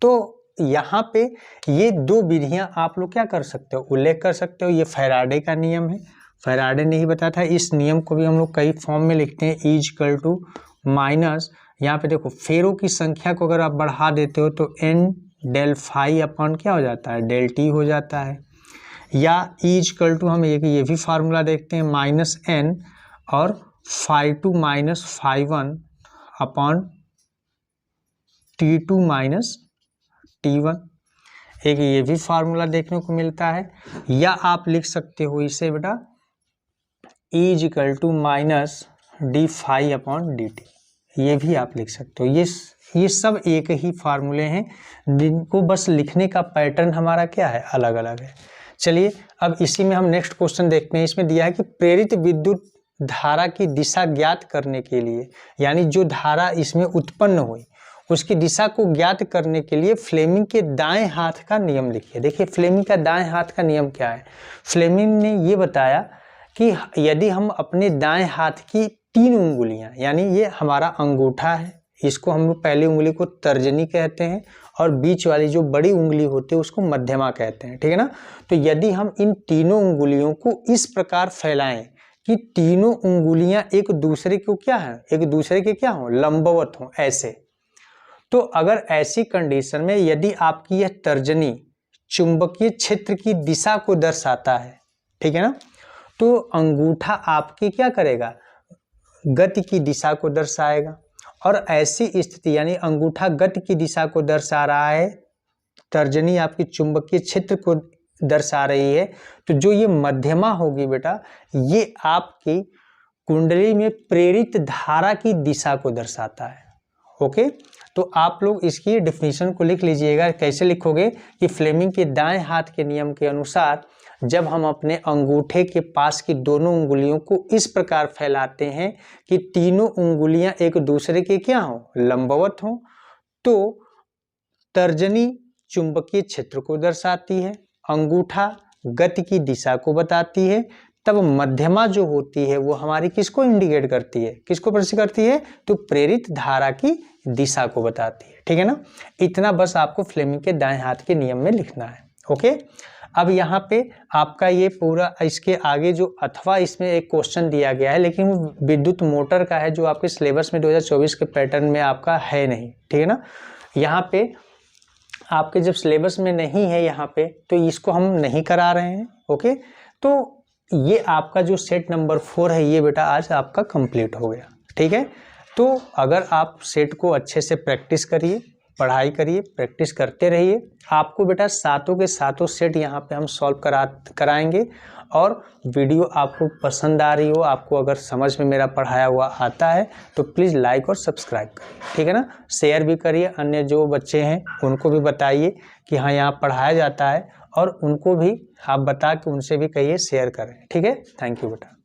तो यहाँ पे ये दो विधियां आप लोग क्या कर सकते हो, उल्लेख कर सकते हो। ये फैराडे का नियम है, फैराडे ने ही बताया था। इस नियम को भी हम लोग कई फॉर्म में लिखते हैं, E इक्वल टू माइनस, यहाँ पे देखो फेरों की संख्या को अगर आप बढ़ा देते हो तो n डेल फाई अपॉन क्या हो जाता है, डेल टी हो जाता है। या E इक्वल टू हम एक ये भी फार्मूला देखते हैं, माइनस n और phi two minus phi one upon T2 minus T1, एक ये भी फार्मूला देखने को मिलता है। या आप लिख सकते हो इसे बेटा E equal to minus D phi upon D T, ये भी आप लिख सकते हो। ये सब एक ही फार्मूले हैं, जिनको बस लिखने का पैटर्न हमारा क्या है, अलग अलग है। चलिए अब इसी में हम नेक्स्ट क्वेश्चन देखते हैं। इसमें दिया है कि प्रेरित विद्युत धारा की दिशा ज्ञात करने के लिए, यानी जो धारा इसमें उत्पन्न हुई उसकी दिशा को ज्ञात करने के लिए फ्लेमिंग के दाएं हाथ का नियम लिखिए। देखिए फ्लेमिंग का दाएं हाथ का नियम क्या है। फ्लेमिंग ने ये बताया कि यदि हम अपने दाएं हाथ की 3 उंगलियां, यानी ये हमारा अंगूठा है, इसको हम लोग पहली उंगली को तर्जनी कहते हैं, और बीच वाली जो बड़ी उंगली होती है उसको मध्यमा कहते हैं, ठीक है ना। तो यदि हम इन तीनों उंगलियों को इस प्रकार फैलाएं कि तीनों उंगलियां एक दूसरे को क्या है, एक दूसरे के क्या हो, लंबवत हो ऐसे, तो अगर ऐसी कंडीशन में यदि आपकी यह तर्जनी चुंबकीय क्षेत्र की दिशा को दर्शाता है, ठीक है ना, तो अंगूठा आपकी क्या करेगा, गति की दिशा को दर्शाएगा। और ऐसी स्थिति यानी अंगूठा गति की दिशा को दर्शा रहा है, तर्जनी आपकी चुंबकीय क्षेत्र को दर्शा रही है, तो जो ये मध्यमा होगी बेटा, ये आपकी कुंडली में प्रेरित धारा की दिशा को दर्शाता है। ओके, तो आप लोग इसकी डिफिनीशन को लिख लीजिएगा। कैसे लिखोगे कि फ्लेमिंग के दाएं हाथ के नियम के अनुसार जब हम अपने अंगूठे के पास की दोनों उंगलियों को इस प्रकार फैलाते हैं कि तीनों उंगलियां एक दूसरे के क्या हो, लंबवत हो, तो तर्जनी चुंबकीय क्षेत्र को दर्शाती है, अंगूठा गति की दिशा को बताती है, तब मध्यमा जो होती है वो हमारी किसको इंडिकेट करती है, किसको प्रदर्शित करती है, तो प्रेरित धारा की दिशा को बताती है, ठीक है ना। इतना बस आपको फ्लेमिंग के दाएं हाथ के नियम में लिखना है। ओके, अब यहाँ पे आपका ये पूरा, इसके आगे जो अथवा इसमें एक क्वेश्चन दिया गया है, लेकिन वो विद्युत मोटर का है जो आपके सिलेबस में 2024 के पैटर्न में आपका है नहीं, ठीक है ना। यहाँ पे आपके जब सिलेबस में नहीं है यहाँ पे, तो इसको हम नहीं करा रहे हैं। ओके, तो ये आपका जो सेट नंबर 4 है ये बेटा आज आपका कंप्लीट हो गया, ठीक है। तो अगर आप सेट को अच्छे से प्रैक्टिस करिए, पढ़ाई करिए, प्रैक्टिस करते रहिए, आपको बेटा सातों के सातों सेट यहाँ पे हम सॉल्व कराएंगे। और वीडियो आपको पसंद आ रही हो, आपको अगर समझ में मेरा पढ़ाया हुआ आता है तो प्लीज़ लाइक और सब्सक्राइब करिए, ठीक है ना। शेयर भी करिए, अन्य जो बच्चे हैं उनको भी बताइए कि हाँ यहाँ पढ़ाया जाता है, और उनको भी आप बता के उनसे भी कहिए शेयर करें, ठीक है। थैंक यू बेटा।